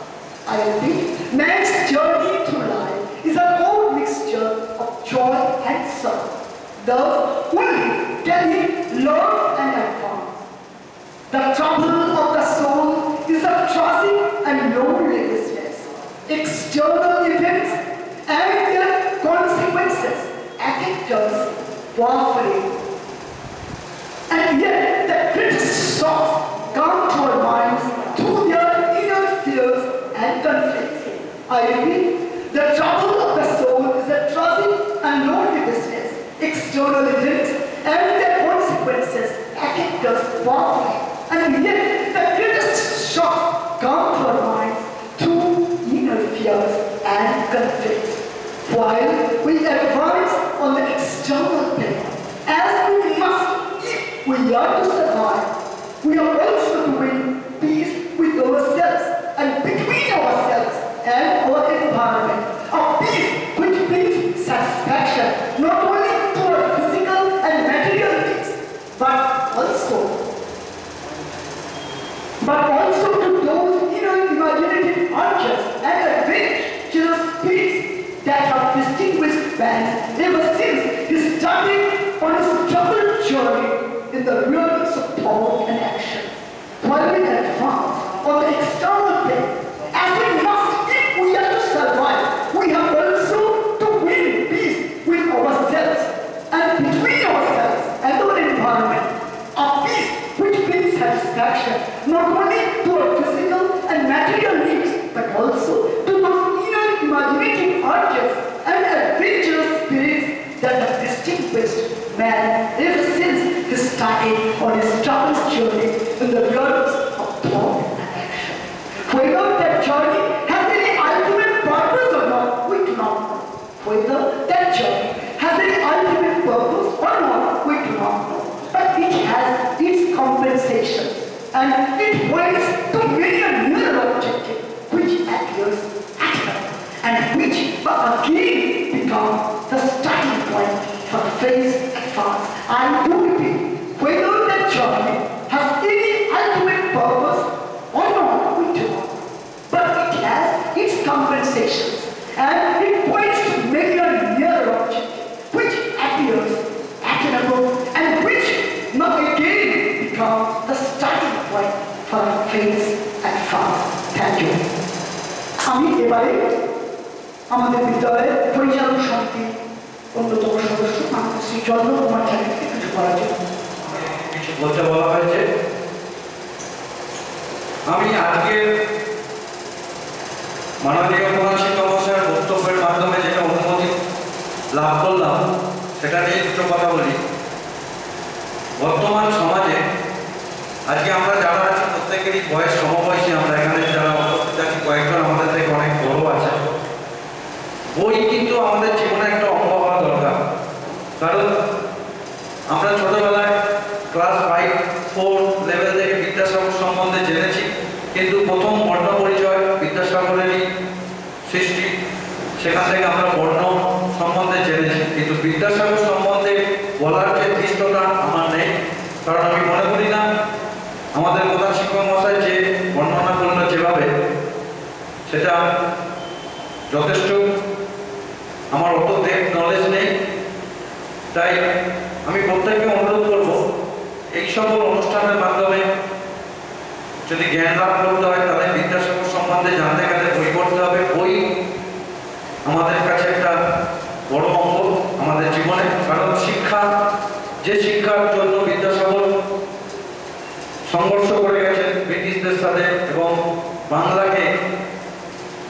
I repeat, man's journey through life is an old mixture of joy and sorrow. Thus, only can he learn and advance. The trouble of the soul is a tragic and lonely business. External events and their consequences affect us powerfully. And yet, the greatest shocks come to our minds through their inner fears and conflicts. I repeat, the trouble of the soul is a tragic and lonely business. External events and their consequences affect us powerfully. And yet, the greatest shocks come to our minds through inner fears and conflicts. While we advance on the external plane, as we must, if we are to survive, we are also to win peace with ourselves and between ourselves and our environment. A peace which brings satisfaction not only to our physical and material needs, but also to those inner imaginative urges and adventurous spirits that have distinguished man ever since he started on his troubled journey in the realms of thought and action. While we advance on the external plane, as we must, if we are to survive, we have also to win peace with ourselves and between ourselves and our environment. A peace which brings satisfaction not only to our physical and material needs, but also to those inner imaginative urges and adventurous spirits that have distinguished man ever since he started on his troubled journey in the realms of thought and it points to many another objective which appears active and which but again becomes the starting point for phase advance. I do repeat, whether the journey has any ultimate purpose or not, we do not. But it has its compensations and it points to many another objective which appears attainable and which now again becomes the starting point for phase advance. Thank you. আমি এবারে আমাদের বিদ্যালয়ের পরিচালন সমিতির অন্যতম সদস্য শ্রী চন্দ্র কুমার চ্যাটার্জিকে কিছু বলার জন্য কিছু বলতে বলা হয়েছে। আমি আজকে মাননীয় প্রধান শিক্ষক মহাশয়ের বক্তব্যের মাধ্যমে যেটা অনুমতি লাভ করলাম সেটা নিয়ে দুটো কথা বলি। বর্তমান সমাজে আজকে আমরা যারা আছি প্রত্যেকেরই বয়স সমবয়সী, আমরা এখানে যারা উপস্থিত আছি কয়েকজন আমাদের থেকে অনেক বড় আছে। বই কিন্তু আমাদের জীবনে একটা অঙ্গ হওয়া দরকার, কারণ আমরা ছোটবেলায় ক্লাস 5-4 লেভেল থেকে বিদ্যাসাগর সম্বন্ধে জেনেছি, কিন্তু প্রথম বর্ণ পরিচয় বিদ্যাসাগরেরই সৃষ্টি, সেখান থেকে আমরা বর্ণ সম্বন্ধে জেনেছি, কিন্তু বিদ্যাসাগর সম্বন্ধে বলার যে দৃষ্টতা আমার নেই। কারণ আমি মনে করি না আমাদের প্রধান শিক্ষক মহাশয় যে বর্ণনা করলো যেভাবে, সেটা যথেষ্ট, আমার অত ডেপথ নলেজ নেই। তাই আমি প্রত্যেককে অনুরোধ করব এই সকল অনুষ্ঠানের মাধ্যমে যদি জ্ঞান লাভ করতে হয় তাহলে বিদ্যাসাগর সম্বন্ধে জানতে গেলে বই পড়তে হবে। বই আমাদের কাছে একটা বড় অঙ্গ আমাদের জীবনে, কারণ শিক্ষা, যে শিক্ষার জন্য বিদ্যাসাগর সংঘর্ষ করে গেছেন ব্রিটিশদের সাথে এবং বাংলাকে,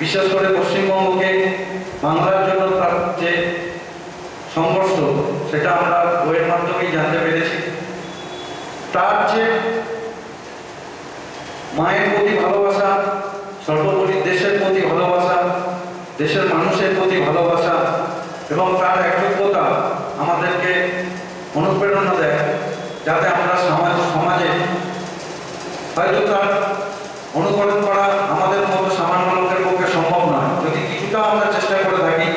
বিশেষ করে পশ্চিমবঙ্গকে বাংলার জন্য তার যে সংঘর্ষ সেটা আমরা বইয়ের মাধ্যমেই জানতে পেরেছি। তার যে মায়ের প্রতি ভালোবাসা, সর্বোপরি দেশের প্রতি ভালোবাসা, দেশের মানুষের প্রতি ভালোবাসা এবং তার একযোগ্যতা আমাদেরকে অনুপ্রেরণা দেয়, যাতে আমরা সমাজে হয়তো তার অনুকরণ করা আমাদের মতো সামান্য লোকের পক্ষে সম্ভব নয়। যদি কিছুটা আমরা চেষ্টা করে থাকি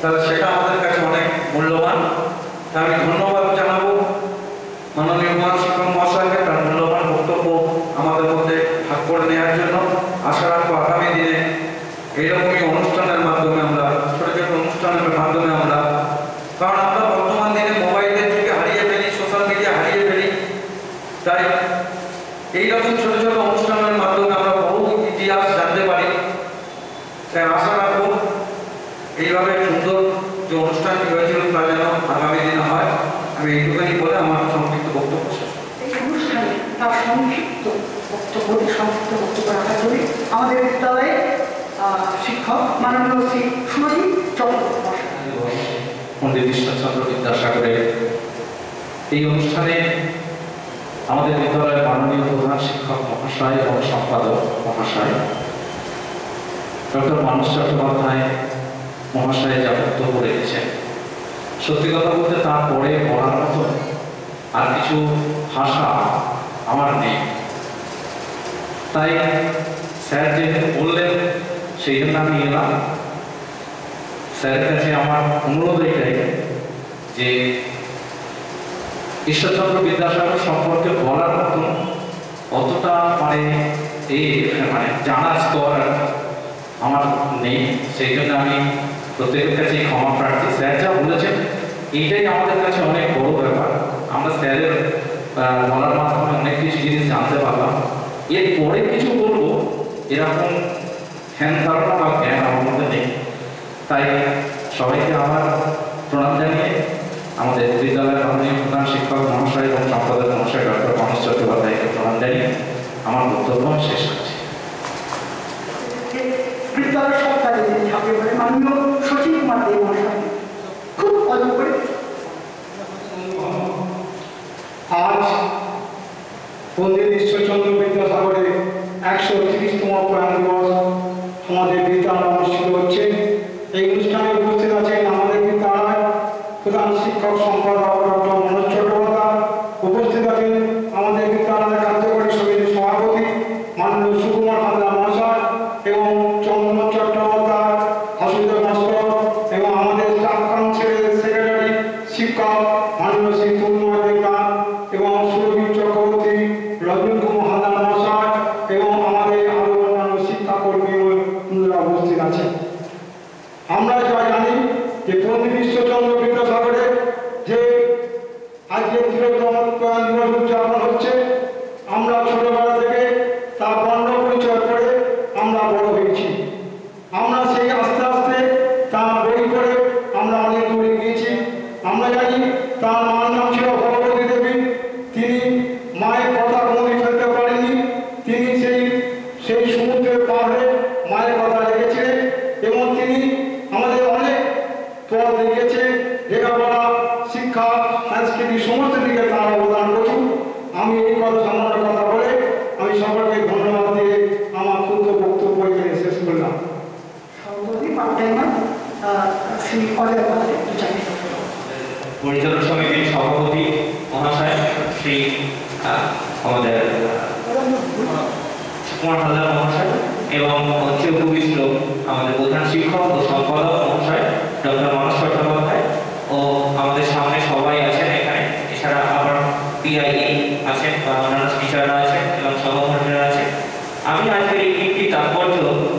তাহলে সেটা আমাদের কাছে অনেক মূল্যবান। আমি ধন্যবাদ জানাবো মাননীয় প্রধান শিক্ষক মহাশয়কে তার মূল্যবান বক্তব্য আমাদের মধ্যে ভাগ করে নেওয়ার জন্য। আশা রাখবো আগামী দিনে এইরকমই অনুষ্ঠানের মাধ্যমে আমরা, ছোট ছোট অনুষ্ঠানের মাধ্যমে আমরা, কারণ আমরা বর্তমান দিনে মোবাইলের যুগে হারিয়ে ফেলি, সোশ্যাল মিডিয়া হারিয়ে ফেলি, তাই এইরকম ছোট ছোট অনুষ্ঠানের মাধ্যমে আমরা বহু ইতিহাস জানতে পারি। তাই আশা রাখবো এইভাবে সুন্দর যে অনুষ্ঠানটি হয়েছিল তা যেন আগামী দিনে হয়। আমি এইটুখানি বলে আমার সংক্ষিপ্ত বক্তব্য শেষ। এই অনুষ্ঠানে তার সংক্ষিপ্ত বক্তব্য রাখার জন্য আমাদের বিদ্যালয়ে শিক্ষক মাননীয় শ্রী সুরজিৎ চট্টোপাধ্যায়, পণ্ডিত ঈশ্বরচন্দ্র বিদ্যাসাগরের এই অনুষ্ঠানে আমাদের বিদ্যালয়ের মাননীয় প্রধান শিক্ষক মহাশয় এবং সম্পাদক মহাশয় ডক্টর মানস চট্টোপাধ্যায় মহাশয় যা বক্তব্য রেখেছেন, সত্যি কথা বলতে তারপরে বলার মতো আর কিছু ভাষা আমার নেই। তাই স্যার যে বললেন সেই জন্য আমি এলাম। স্যারের কাছে আমার অনুরোধ এটাই যে ঈশ্বরচন্দ্র বিদ্যাসাগর সম্পর্কে বলার মতো অতটা জানার স্তর আমার নেই, সেই জন্য আমি প্রত্যেকের কাছে ক্ষমা প্রার্থী। স্যার যা বলেছেন এইটাই আমাদের কাছে অনেক বড় ব্যাপার। আমরা স্যারের বলার মাধ্যমে অনেক কিছু জিনিস জানতে পারলাম। এরপরে কিছু বলবো এরকম ধ্যান ধারণা বা জ্ঞান আমার মধ্যে নেই। তাই সবাইকে আমার প্রণাম জানিয়ে আমাদের বিদ্যালয়ের মাননীয় প্রধান শিক্ষক মহাশয় এবং সম্পাদক মহাশয় ডক্টর মানস চট্টোপাধ্যায়কে প্রণাম জানিয়ে আমার বক্তব্য শেষ করছি। বিদ্যালয় সরকারি থাকে বলে মাননীয় সচিব কুমার দেব মহাশয় খুব অল্প করে। আজ পণ্ডিত ঈশ্বরচন্দ্র বিদ্যাসাগরের 130তম প্রয়াণ দিবস আমাদের বিদ্যালয়ে অনুষ্ঠিত হচ্ছে। এই অনুষ্ঠানে উপস্থিত আছেন আমাদের বিদ্যালয় প্রধান শিক্ষক সম্পাদক ডক্টর মানস চট্টোপাধ্যায়, উপস্থিত আছেন আমাদের বিদ্যালয়ের কার্যকরী সমিতির সভাপতি শ্রী আমাদের কুমার হালদার মহাশয় এবং মঞ্চে উপবিষ্ট আমাদের প্রধান শিক্ষক ও সম্পাদক মহাশয় ডক্টর মানস চট্টোপাধ্যায় ও আমাদের সামনে সবাই আছেন এখানে, এছাড়া আবার পিআইই আছেন বা অন্যান্য টিচাররা আছেন এবং সহকর্মীরা আছেন। আমি আজকের এই দিনটি তাৎপর্য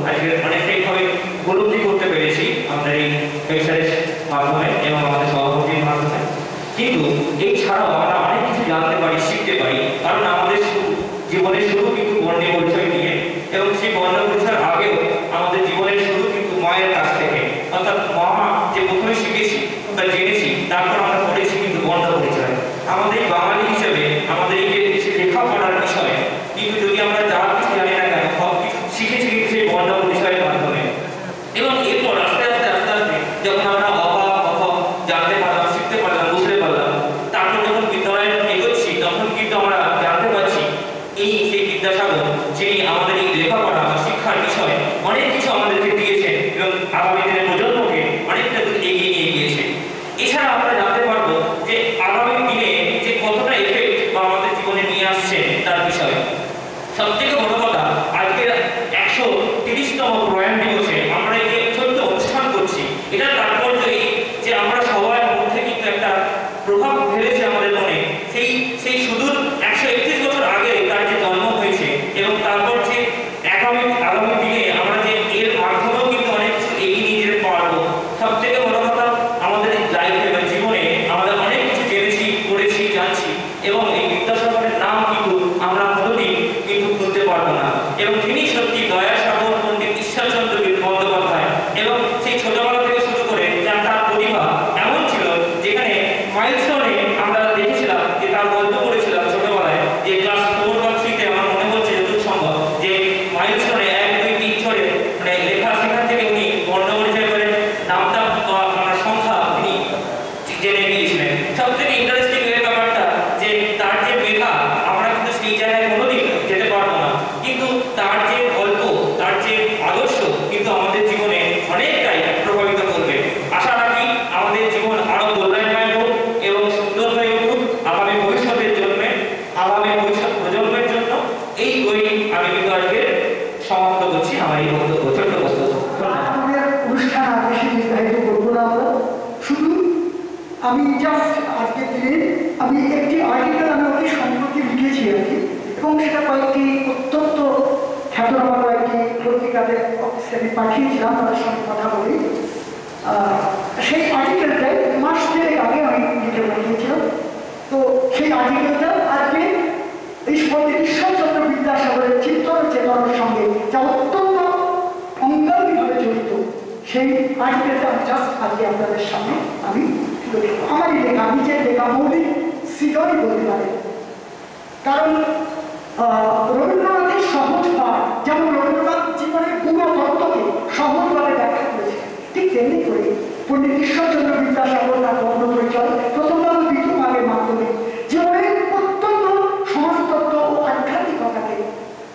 আজকে অনেকটাইভাবে উপলব্ধি করতে পেরেছি আমাদের এই লেকচারের মাধ্যমে এবং আমাদের সভাপতির মাধ্যমে। কিন্তু এই ছাড়াও আমরা অনেক কিছু জানতে পারি, শিখতে পারি, কারণ আমাদের জীবনের শুরু কিন্তু বর্ণ পরিচয় নিয়ে, এবং সেই বর্ণ পরিচয়ের আগেও আমাদের জীবনের শুরু কিন্তু মায়ের কাছ থেকে, অর্থাৎ মা যে প্রথমে শিখেছি বা জেনেছি, তারপর আমরা পড়েছি কিন্তু বর্ণ পরিচয়। আমাদের বাঙালি হিসেবে আমাদের এই যে লেখাপড়ার বিষয়, কিন্তু যদি আমরা যা কিছু জানি না কেন সব কিছু শিখেছি কিন্তু সেই বর্ণ পরিচয়ের মাধ্যমে। এবং এরপর আস্তে আস্তে যখন আমরা জানতে পারলাম, শিখতে পারলাম, বুঝতে পারলাম, তারপর যখন বিদ্যালয়ে এগোচ্ছি তখন কিন্তু আমরা জানতে পারছি এই সেই বিদ্যাসাগর যিনি আমাদের এই লেখাপড়া বা শিক্ষার বিষয়ে অনেক কিছু আমাদেরকে দিয়েছেন এবং আগামী দিনের প্রজন্মকে অনেকটা দূর এগিয়ে নিয়ে গিয়েছে। এছাড়া আমরা জানতে পারবো যে আগামী দিনে যে কতটা এফেক্ট বা আমাদের জীবনে নিয়ে আসছে তার বিষয়ে। সব থেকে বড় কথা, আজকে 130তম প্রয়াণ দিবসে আমরা এই যে ছোট্ট অনুষ্ঠান করছি, এটার তাৎপর্য এই যে আমরা সবার মধ্যে কিন্তু একটা প্রভাব ফেলেছে আমাদের মনে, সেই সুদূর 131 বছর আগে তার যে জন্ম হয়েছে, এবং তারপর যে আগামী দিনে আমরা যে এর মাধ্যমেও কিন্তু অনেক কিছু এগিয়ে নিয়ে যেতে পারবো। সব থেকে বড় কথা, আমাদের লাইফে বা জীবনে আমরা অনেক কিছু জেনেছি, পড়েছি, জানছি, এবং এই বিদ্যাসাগরের নাম কিন্তু আমরা কোনোদিন কিন্তু ভুলতে পারবো না। এবং তিনি সত্যি দয়াসাগর পণ্ডিত ঈশ্বরচন্দ্র বন্দ্যোপাধ্যায়, এবং সেই ছোটবেলা থেকে শুরু করে তার প্রতিভা এমন ছিল, যেখানে মাইলস্টোনে আমরা দেখেছিলাম যে তার গল্প পড়েছিলাম ছোটবেলায়, যে ক্লাস 4 বা 3-তে আমার মনে হচ্ছে যতদূর সম্ভব, যে মাইলস্টোনে 1, 2, 3 ছড়ে মানে লেখা, সেখান থেকে উনি বর্ণ পরিচয় করে নামটা আমরা সংখ্যা তিনি জেনে গিয়েছিলেন। সব থেকে ইন্টারেস্টিং এই ব্যাপারটা যে তার যে মেধা, আমরা কিন্তু সেই জায়গায় কোনোদিন যেতে পারবো না, কিন্তু তার যে গল্প, তার যে আদর্শ কিন্তু আমাদের জীবনে অনেকটাই প্রভাবিত করবে। আশা রাখি আমাদের জীবন আরো কল্যাণময় হোক এবং সুন্দর হয়ে উঠুক আগামী ভবিষ্যতের জন্য, আগামী ভবিষ্যৎ প্রজন্মের জন্য। এই বই আমি কিন্তু আজকে সমাপ্ত করছি আমার এই বক্তব্য, ছোট্ট বক্তব্য। আমাদের অনুষ্ঠান আর বেশি নির্ধারিত করবো না আমরা, শুধু আমি জাস্ট আজকের দিনে আমি একটি আর্টিকেল আমি অতি সম্প্রতি লিখেছি আর কি, এবং সেটা কয়েকটি অত্যন্ত খ্যাতনামা কয়েকটি পত্রিকাতে আমি পাঠিয়েছিলাম, তাদের সঙ্গে কথা বলি। সেই আর্টিকেলটাই মাস 2 আগে আমি লিখে পাঠিয়েছিলাম। তো সেই আর্টিকেলটা আজকে এই পণ্ডিত ঈশ্বরচন্দ্র বিদ্যাসাগরের চিন্তন চেতনার সঙ্গে যা অত্যন্ত অঙ্গাঙ্গিভাবে জড়িত, সেই আর্টিকেলটা আমি জাস্ট আজকে আপনাদের সামনে আমি তুলে দেবো। আমারই লেখা, নিজের লেখা, মৌলিক সৃজনই বলতে পারে। কারণ রবীন্দ্রনাথের সহজ পাঠ, যেমন রবীন্দ্রনাথ জীবনের পুরো তত্ত্বকে সহজভাবে ব্যাখ্যা করেছে, ঠিক তেমনি করে পণ্ডিত ঈশ্বরচন্দ্র বিদ্যাসাগর তার বর্ণ পরিচয় প্রথম ভাবে দ্বিতীয় ভাগের মাধ্যমে জীবনের অত্যন্ত সমাজতত্ত্ব ও আধ্যাত্মিকতাকে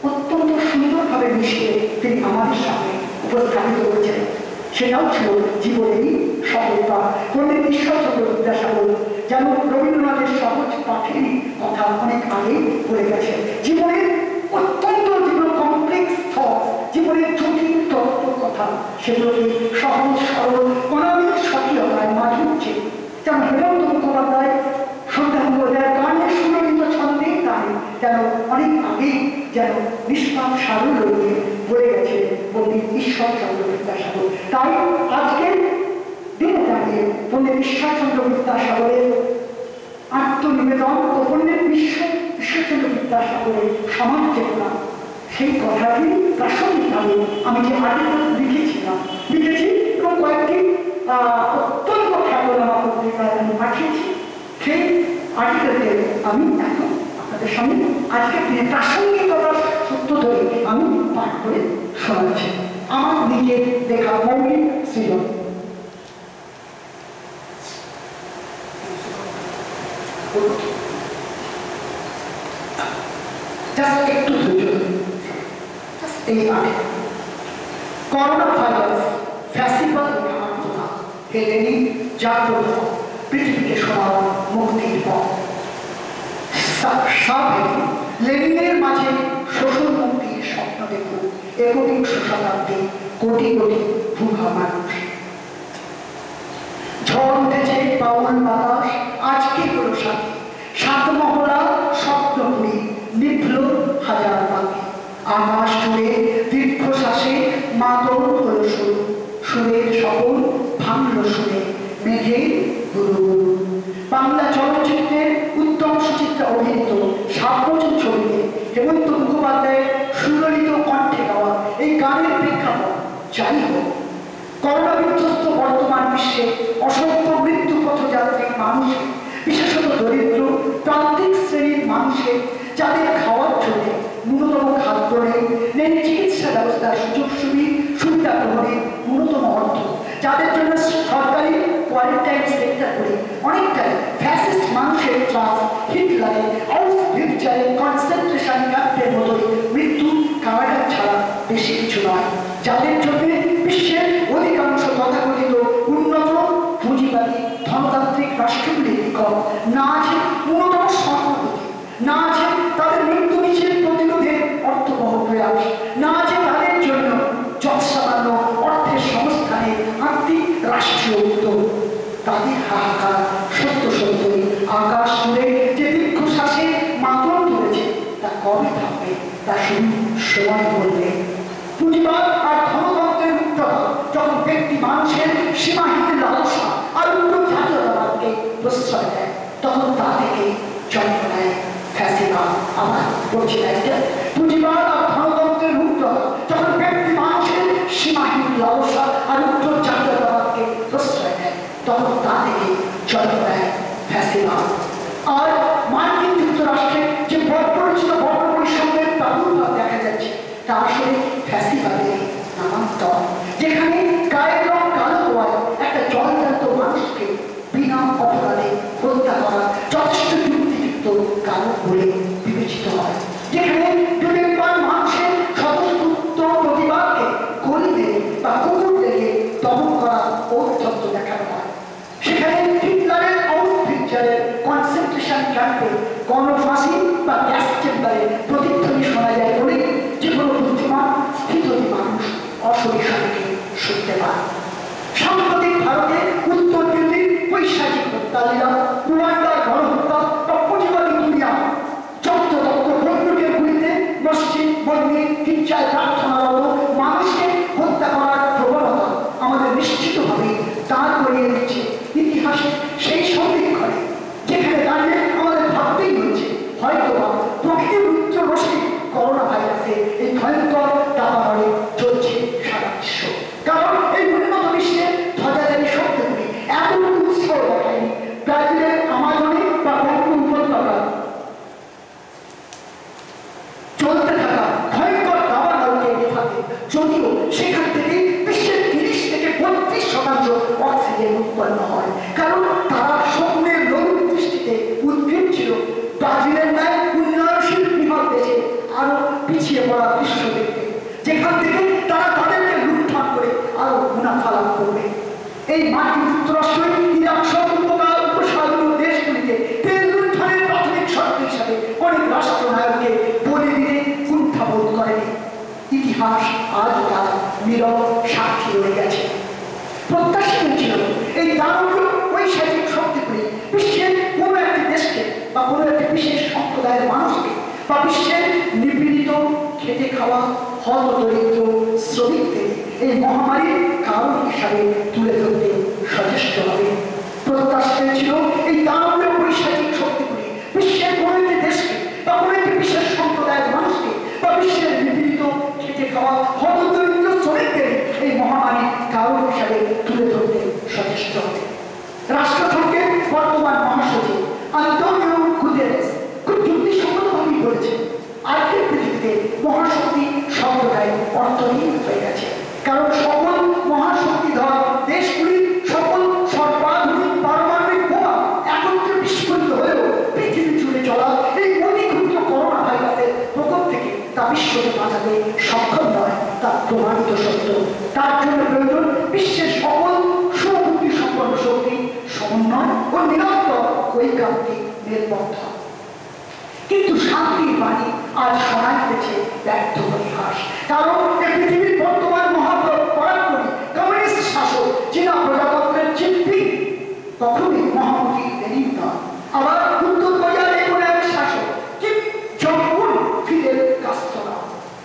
অত্যন্ত সুন্দরভাবে মিশিয়ে তিনি আমাদের সামনে উপস্থাপিত করেছেন। সেটাও ছিল জীবনেরই সফলতা। পণ্ডিত ঈশ্বরচন্দ্র বিদ্যাসাগর যেন রবীন্দ্রনাথের সহজ পাঠেরই কথা অনেক আগে বলে গেছেন। জীবনের অত্যন্ত যেগুলো কমপ্লেক্স থট, জীবনের জটিল তত্ত্বর কথা, সেগুলোকে সহজ সরল অনাবিল স্বকীয়তায় মাধুর্যে, যেমন হেমন্ত মুখোপাধ্যায় সন্ধ্যাঙ্গদের গানের সুরলিত ছন্দে গানে যেন অনেক আগেই যেন নিষ্পাপ সারল্য নিয়ে বলে গেছে পণ্ডিত ঈশ্বরচন্দ্র বিদ্যাসাগর। তাই আজকের দিনে দাঁড়িয়ে পণ্ডিত ঈশ্বরচন্দ্র বিদ্যাসাগরের আত্মনিবেদন ও পণ্ডিত ঈশ্বরচন্দ্র বিদ্যাসাগরের সমাজ চেতনা, সেই কথাটি প্রাসঙ্গিকভাবে আমি যে আর্টিকেল লিখেছি এবং কয়েকটি অত্যন্ত খ্যাতনামা পত্রিকায় আমি পাঠিয়েছি, সেই আর্টিকেলকে আমি এখন আপনাদের সামনে আজকের দিনে প্রাসঙ্গিকতার সূত্র ধরে আমি পাঠ করে শোনাচ্ছি। আমার নিজের দেখা মৌলিক সৃজন। একটু এই করোনা ভাইরাস ফ্যাসিবাদ আত্মঘাত হেলেনি জাগ্রত পৃথিবীকে শোনাও মুক্তির পথ। লেনিনের মাঝে শোষণ মুক্তির স্বপ্ন দেখুন একবিংশ শতাব্দী কোটি কোটি ভূভা মানুষ। ঝড় উঠেছে বাউল বাতাস আজকে হলো সাথে, সাত মহলা স্বপ্নপুরী নিভল হাজার পাখি। আকাশ জুড়ে দীর্ঘশ্বাসে মাদল হলো শুরু, সুরের সকল ভাঙল শুনে মেঘে গুরু গুরু। বাংলা চলচ্চিত্রের উত্তম সুচিত্রা অভিনীত সার্বজনীন ছবিতে হেমন্ত মুখোপাধ্যায়ের সুললিত কণ্ঠে গাওয়া এই গানের প্রেক্ষাপট যাই হোক, করোনা বিধ্বস্ত বর্তমান বিশ্বে অসংখ্য মৃত্যু পথযাত্রী মানুষের, বিশেষত দরিদ্র প্রান্তিক শ্রেণীর মানুষের যাদের খাওয়ার জন্য ন্যূনতম খাদ্য নেই, চিকিৎসা ব্যবস্থার সুযোগ সুবিধা গ্রহণের ন্যূনতম অর্থ, যাদের জন্য সরকারি কোয়ারেন্টাইন সেন্টার করে অনেকটাই ফ্যাসিস্ট মানুষের ক্লাস হিটলারের আউসভিটজারের কনসেন্ট্রেশন ক্যাম্পের মতোই মৃত্যু কারাগার ছাড়া বেশি কিছু নয়, যাদের জন্য বিশ্বের অধিকাংশ তথাকথিত উন্নত পুঁজিবাদী ধনতান্ত্রিক রাষ্ট্রগুলির নিকট না আছে ন্যূনতম সহানুভূতি, না আছে তাদের মৃত্যু মিছিল প্রতিরোধের অর্থবহ প্রয়াস, না আছে তাদের জন্য যৎসামান্য অর্থের সংস্থানের আর্থিক রাষ্ট্রীয় উদ্যোগ। তাদের হাহাকার সত্য সত্যই আকাশ জুড়ে যে দীর্ঘশ্বাসে মাতন ধরেছে তা কবে থাকবে তা শুধু সময় বলবে। পুঁজিবাদ আর ধনতন্ত্রের উত্তর যখন ব্যক্তি মানুষের সীমাহীন লালসা আর উন্নত জাতীয়তাবাদকে প্রশ্রয় দেয়, তখন তা থেকে জন্ম নেয় ফ্যাসিবাদ। আমার বলছি না, পুঁজিবাদ আর ধনতন্ত্রের উত্তর যখন ব্যক্তি মানুষের সীমাহীন লালসা আর উন্নত জাতীয়তাবাদকে প্রশ্রয় দেয়, তখন তা থেকে জন্ম নেয় ফ্যাসিবাদ। আর মার্কিন যুক্তরাষ্ট্রে যে বর্বরচিত বর্ণবৈষম্যের প্রাদুর্ভাব দেখা যাচ্ছে তা আসলে ফ্যাসিবাদের নামান্তর, যেখানে গায়ের রং কালো হওয়ায় একটা জলজান্ত মানুষকে বিনা অপরাধে হত্যা করা যথেষ্ট যুক্তিযুক্ত কারণ বলে বিবেচিত হয়, যেখানে বিবেকবান মানুষের স্বতঃস্ফূর্ত প্রতিবাদকে গলি দিয়ে বা কুকুর দেখে দমন করা ঔদ্ধত্য দেখানো হয়, সেখানে হিটলারের আউসভিটজারের কনসেন্ট্রেশন ক্যাম্পে গণফাঁসি বা গ্যাস চেম্বারে প্রতিধ্বনি শোনা যায় বলে যে কোনো বুদ্ধিমান স্থিতধী মানুষ অসরিসরকে শুনতে পায়। সাম্প্রতিক ভারতে উত্তর দিল্লির বৈশাখিক হত্যালীলা, রুয়ান্ডার গণহত্যা বা পুঁজিবাদী দুনিয়া যত বন্ধুকে গুলিতে মসজিদ মন্দির গির্জায় প্রার্থনারত মানুষকে হত্যা করার প্রবণতা আমাদের নিশ্চিতভাবে দাঁড় করিয়ে দিচ্ছে ইতিহাসে সেই সন্ধিক্ষণে, যেখানে দাঁড়িয়ে আমাদের ভাবতেই হচ্ছে হয়তো প্রকৃতির উচ্চ রশ্মি করোনা ভাইরাসের এই ভয়ঙ্কর দাবানলে চলছে সারা বিশ্ব। কারণ এই উন্নত বিশ্বে ধ্বজাধারী শক্তিগুলি এতটুকু উৎসাহ দেখায়নি ব্রাজিলের আমাজনে বা বঙ্গ উপত্যকা চলতে থাকা ভয়ঙ্কর দাবানলকে নেভাতে, যদিও সেখান থেকে বিশ্বের 30 থেকে 35% অক্সিজেন উৎপন্ন হয়, কারণ তারা স্বপ্নের নতুন দৃষ্টিতে উদ্ভিদ ছিল ব্রাজিলের ন্যায় উন্নয়নশীল বৃহৎ দেশে আরো পিছিয়ে পড়া বিশ্ব দেখতে, যেখান থেকে তারা তাদেরকে লুণ্ঠন করে আরো মুনাফা লাভ করবে। এই মার্কিন যুক্তরাষ্ট্র ইরাক সহ উপসাগরীয় দেশগুলিতে তেল লুণ্ঠনের প্রাথমিক শর্ত হিসাবে অনেক রাষ্ট্রনায়ককে বলে দিতে কুণ্ঠাবোধ করেনি। ইতিহাস আজ তার নীরব সাক্ষী রয়ে গেছে। প্রত্যাশিত ছিল এই দানবীয় বৈশ্বিক শক্তিগুলি বিশ্বের কোনো একটি দেশকে বা কোনো একটি বিশেষ সম্প্রদায়ের মানুষকে বা বিশ্বের নিপীড়িত খেটে খাওয়া হত দরিদ্র শ্রমিকদের এই মহামারীর কারণ হিসাবে তুলে ধরতে সচেষ্ট হবে। প্রত্যাশিত ছিল এই দানবীয় বৈশ্বিক শক্তিগুলি বিশ্বের কোনো একটি দেশকে বা কোনো একটি বিশেষ সম্প্রদায়ের মানুষকে বা বিশ্বের নিপীড়িত খেটে খাওয়া হত দরিদ্র শ্রমিকদের এই মহামারীর কারণ হিসাবে তুলে ধরতে সচেষ্ট হবে। রাষ্ট্রসংঘের বর্তমান মহাসচিব আন্তোনিও গুতেরেস খুব যুক্তিসম্মতভাবেই বলেছেন, আজকের পৃথিবীতে মহাশক্তি শব্দটাই অর্থহীন হয়ে গেছে, কারণ সকল মহাশক্তিধর দেশগুলি সকল সর্বাধুনিক পারমাণবিক বোমা একত্রে বিস্ফোরিত হলেও পৃথিবী জুড়ে চলা এই অতি ক্ষুদ্র করোনা ভাইরাসের প্রকোপ থেকে তা বিশ্বকে বাঁচাতে সক্ষম নয়, তা প্রমাণিত সত্য। তার জন্য প্রয়োজন বিশ্বের সকল সুবুদ্ধি সম্পন্ন শক্তি সমন্বয় ও নিরন্তর ঐকান্তিক নির্বন্ধ। শান্তির বাণী আজ শোনাই দিয়েছে ব্যর্থ পরিহাস। কারণ এই পৃথিবীর বর্তমান মহাপরাক্রমী কমিউনিস্ট শাসক চীনা প্রজাতন্ত্রের শিল্পী কখনোই মহামতি লেনিন নয়। আবার উত্তর কোরিয়ার এমন এক শাসক কিম জং উন ফিদেল কাস্ত্রো নয়।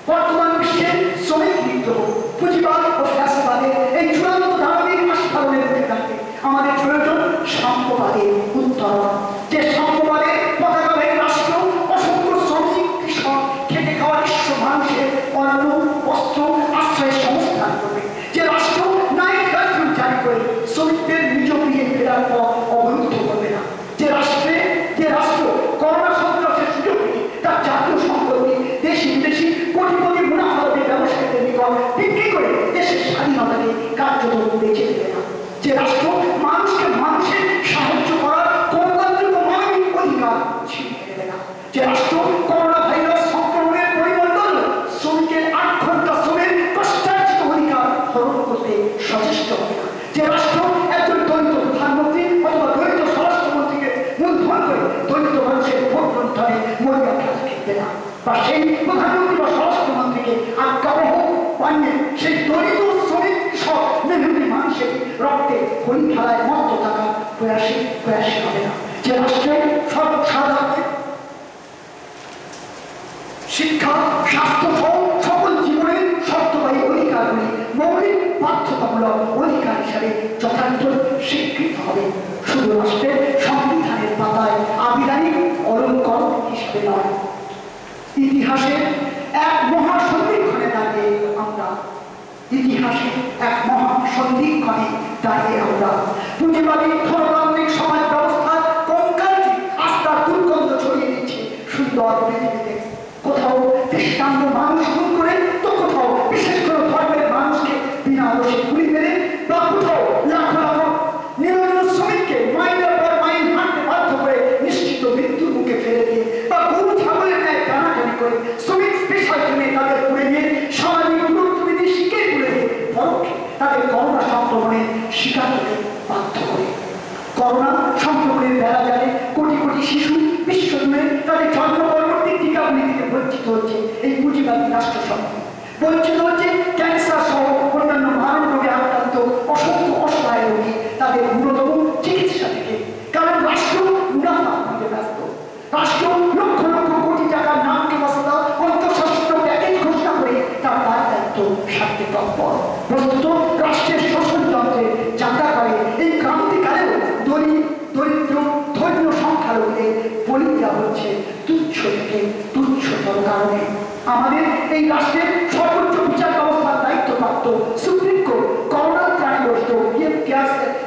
বর্তমান বিশ্বের শ্রমিক বিদ্রোহ পুঁজিবাদ ও ফ্যাসিবাদের এই চূড়ান্ত দানবিক আস্ফালনের মধ্যে থাকতে আমাদের প্রয়োজন সাম্যবাদের উত্তরণ। যে সাম্যবাদের পতাকাবাহী রাষ্ট্র অসংখ্য শ্রমিক কৃষক খেটে খাওয়া নিঃস্ব মানুষের অন্ন বস্ত্র আশ্রয়ের সংস্থান করবে। যে রাষ্ট্র নাইট কারফিউ জারি করে শ্রমিকদের নিজ গৃহে ফেরার পর অবরুদ্ধ করবে না। যে রাষ্ট্র করোনা সন্ত্রাসের সুযোগ নিয়ে তার জাতীয় সম্পত্তি দেশি বিদেশি কোটি কোটি মুনাফালবী ব্যবসায়ীদের নিকট বিক্রি করে দেশের স্বাধীনতাকে কার্যত বেঁচে দেবে না। যে রাষ্ট্র মানুষকে মানুষের সাহায্য করার গণতান্ত্রিক ও মানবিক অধিকার ছিনিয়ে নেবে না। যে রাষ্ট্র করোনা ভাইরাস সংক্রমণের পরিবর্তন শ্রমিকের 8 ঘন্টা শ্রমের কষ্টার্জিত অধিকার হরণ করতে সচেষ্ট হবে না। যে রাষ্ট্র একজন দলিত প্রধানমন্ত্রী অথবা দলিত স্বরাষ্ট্রমন্ত্রীকে মূলধন করে দলিত মানুষের ভোট লুণ্ঠনে মরিয়া খেলা খেলবে না। বা সেই প্রধানমন্ত্রী বা স্বরাষ্ট্রমন্ত্রীকে আজ্ঞাবহ বানিয়ে সেই দলিত শ্রমিক কৃষক মেহনতি মানুষের রক্তে হোলি খেলায় মত্ত থাকা প্রয়াসী হবে না। যে রাষ্ট্রে সর্বসাধারণের শিক্ষা স্বাস্থ্য সহ সকল জীবনের শর্তবাহী অধিকারগুলি মৌলিক বাধ্যতামূলক অধিকার হিসাবে যথার্থ স্বীকৃত হবে, শুধু রাষ্ট্রের সংবিধানের পাতায় আবিধানিক অলঙ্করণ হিসাবে নয়। ইতিহাসে এক মহাসন্ধিক্ষণে দাঁড়িয়ে আমরা পুঁজিবাদী ধনতান্ত্রিক সমাজ ব্যবস্থার কঙ্কালটি আস্থার দুর্গন্ধ ছড়িয়ে দিচ্ছে সুন্দর পৃথিবীতে। কোথাও দৃষ্টান্ত মানুষ খুন করে, তো কোথাও বিশেষ করে ধর্মের মানুষকে বিনা দোষে গুলি মেরে, বা কোথাও লাখো লাখো নিরঞ্জন শ্রমিককে মাইলের পর মাইল হাঁটতে বাধ্য করে নিশ্চিত মৃত্যুর মুখে ফেলে দিয়ে, বা গরু ছাগলের ন্যায় টানাটানি করে শ্রমিক স্পেশাল ট্রেনে তাদের পুড়ে দিয়ে সামাজিক দূরত্ববিধি শিখে তুলে দিয়ে পরোক্ষে তাদের করোনা সংক্রমণের শিকার হতে বাধ্য করে। করোনা সংক্রমণের বেড়া জালে কোটি কোটি শিশু বিশ্বজুড়ে তাদের জন্ম পরবর্তী টিকাগুলি থেকে বঞ্চিত হচ্ছে এই পুঁজিবাদী রাষ্ট্রসমূহ। বঞ্চিত হচ্ছে ক্যান্সার সহ অন্যান্য মানব রোগে আক্রান্ত অসংখ্য অসহায় রোগী তাদের ন্যূনতম চিকিৎসা থেকে। কারণ রাষ্ট্র মুনাফা খুঁজে ব্যস্ত। রাষ্ট্র লক্ষ লক্ষ কোটি টাকার নামকে বস্তা অন্তঃশাস্ত্র প্যাকেজ ঘোষণা করে তার দায়িত্ব সারতে তৎপর। বস্তুত রাষ্ট্রের শোষণ যন্ত্রে যাত্রা করে এই ক্রান্তিকালেও দরিদ্র ধর্মীয় সংখ্যালঘুদের বলি দেওয়া হচ্ছে তুচ্ছ থেকে তুচ্ছতর কারণে। আমাদের এই রাষ্ট্রের সর্বোচ্চ বিচার ব্যবস্থার দায়িত্বপ্রাপ্ত সুপ্রিম কোর্ট করোনা ত্রাণগ্রস্ত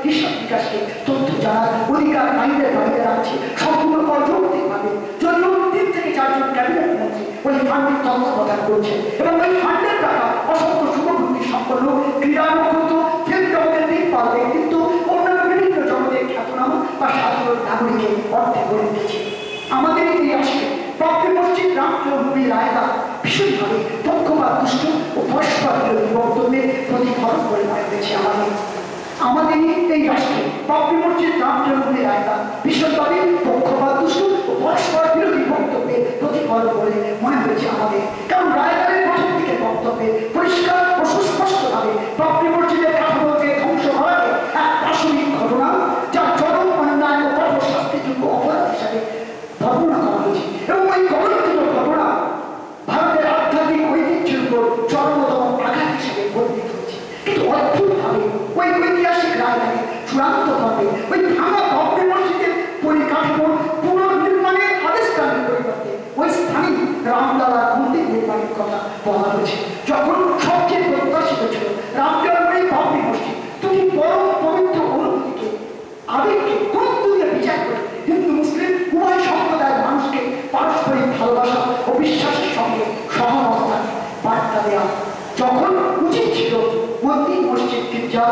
হিসাব বিকাশকে তথ্য জানার অধিকার আইনের বাইরে রাখছে সম্পূর্ণ অযৌক্তিকভাবে। যদিও 3 থেকে 4 জন ক্যাবিনেট মন্ত্রী ওই ফান্ডের তত্ত্বাবধান করছে এবং ওই ফান্ডের টাকা অসংখ্য শুভবুদ্ধি সম্পন্ন ক্রীড়া নক্ষত্র ফিল্ম জগতের দিকপাল ব্যক্তিত্ব অন্যান্য বিভিন্ন জগতের খ্যাতনামা বা সাধারণ নাগরিকের অর্থে গড়ে উঠেছে। আমাদের এই রাষ্ট্রে বাবরি মসজিদ রামজন্মভূমি রায়দান ভীষণভাবে পক্ষপাত দুষ্ট ও পরস্পর বিরোধী বক্তব্যের প্রতিফলন করে দাঁড়িয়েছে। আমাদের এই রাষ্ট্রে বাবরি মসজিদ রামজন্মভূমি রায়দান ভীষণভাবে পক্ষপাত দুষ্ট ও পরস্পর বিরোধী বক্তব্যের প্রতিফলন করে মনে হয়েছে আমাদের। কারণ রায়দানের প্রথম দিকের বক্তব্যে পরিষ্কার ও সুস্পষ্টভাবে বাবরি মসজিদের কাঠামোকে ধ্বংস করাকে এক পাশবিক ঘটনা, যা চরম অন্যায় ও কঠোর শাস্তিযোগ্য অপরাধ হিসাবে বর্ণনা করা হয়েছে। এবং ওই গণতন্ত্র ঘটনা ভারতের আধ্যাত্মিক ঐতিহ্যের উপর চরমতম আঘাত হিসেবে বর্ণিত হয়েছে। কিন্তু অদ্ভুতভাবে ওই ঐতিহাসিক রায়দানে চূড়ান্ত ভাবে ওই ভাঙা বাবরি মসজিদের পরিকাঠামোর পুনর্নির্মাণের আদেশ দানের পরিবর্তে ওই স্থানীয় রামলালার মন্দির নির্মাণের কথা বলা হয়েছে। যখন সবচেয়ে প্রত্যাশিত ছিল রামজন্মভূমি বাবরি মসজিদ দুটি পরম পবিত্র অনুভূতিকে আবেগকে গুরুত্ব দিয়ে বিচার করে হিন্দু মুসলিম উভয় সম্প্রদায়ের মানুষকে পারস্পরিক ভালোবাসা ও বিশ্বাসের সঙ্গে সহাবস্থান বার্তা দেওয়া, যখন উচিত ছিল মন্দির মসজিদ গির্জা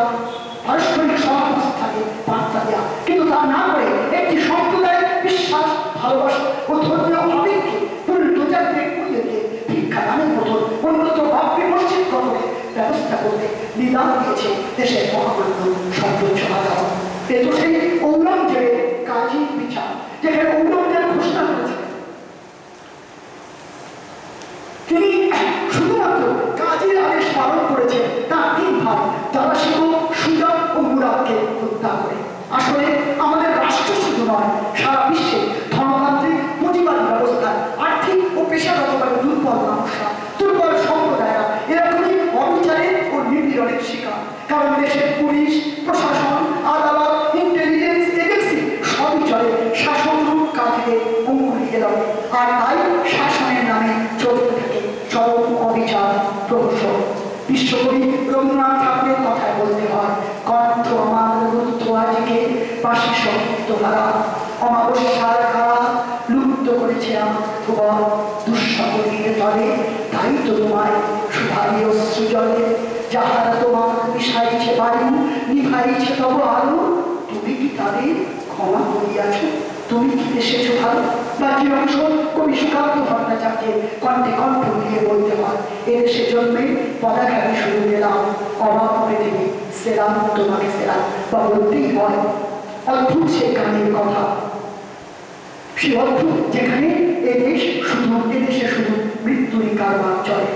পারস্পরিক সহাবস্থানে বার্তা দেওয়া, কিন্তু তা না করে একটি সম্প্রদায়ের বিশ্বাস ভালোবাসা ও ধর্মীয় আবেগকে পুনর্দোজাতে কুড়িয়ে দিয়ে ভিক্ষা দানের মতন উন্নত বাবরি মসজিদ গঠনের ব্যবস্থা করতে নিদান দিয়েছে দেশের মহামান্য সর্বোচ্চ আদালত। এ তো সেই ঔরঙ্গজেবের কাজী বিচার, যেখানে ঔরঙ্গজেব ঘোষণা করেছিলেন তিনি শুধুমাত্র কাজের আদেশ পালন করেছেন তার 3 ভাই দারাশিকো, সুজা ও মুরাদকে হত্যা করে। আসলে আমাদের রাষ্ট্র শুধু নয়, সারা বিশ্বে ধর্মতান্ত্রিক পুঁজিবাদী ব্যবস্থায় আর্থিক ও পেশাগতভাবে দুর্বল মানুষরা, দুর্বল সম্প্রদায়রা এরকমই অবিচারের ও নিপীড়নের শিকার। কারণ দেশের পুলিশ, প্রশাসন, আদালত, ইন্টেলিজেন্স এজেন্সি সবই চলে শাসনরূপ কাজে অঙ্গুলি এলাম। আর তাই শাসনের নামে চলতে থাকে চরম অবিচার প্রহসন। বিশ্বকবি রবীন্দ্রনাথ ঠাকুরের কথায় বলতে হয়, কণ্ঠ আমার রুদ্ধ আজকে পাশি সংযুক্ত হারা, অমাবস্যার খাড়া লুপ্ত করেছে আমার ভুবন দুঃস্বপ্নের তলে। তাই তো তোমায় সুধারি অশ্রু জলে, যাহারা তোমার মিশাইছে বায়ু, নিভাইছে তব আলো, তুমি কি তাদের ক্ষমা করিয়াছ? তুমি কি এসেছো ভালো? বাকি অংশ কবি সুকান্ত ভট্টাচার্যের কণ্ঠে কণ্ঠ দিয়ে বলতে হয়, এদেশে জন্মে পদাঘাতে শুরু গেলাম, অবাক পৃথিবী সেরাম তোমাকে সেরাম। বা বলতেই হয় অদ্ভুত সেই গানের কথা, সে অদ্ভুত যেখানে এদেশে শুধু মৃত্যুরই কারবার চলে।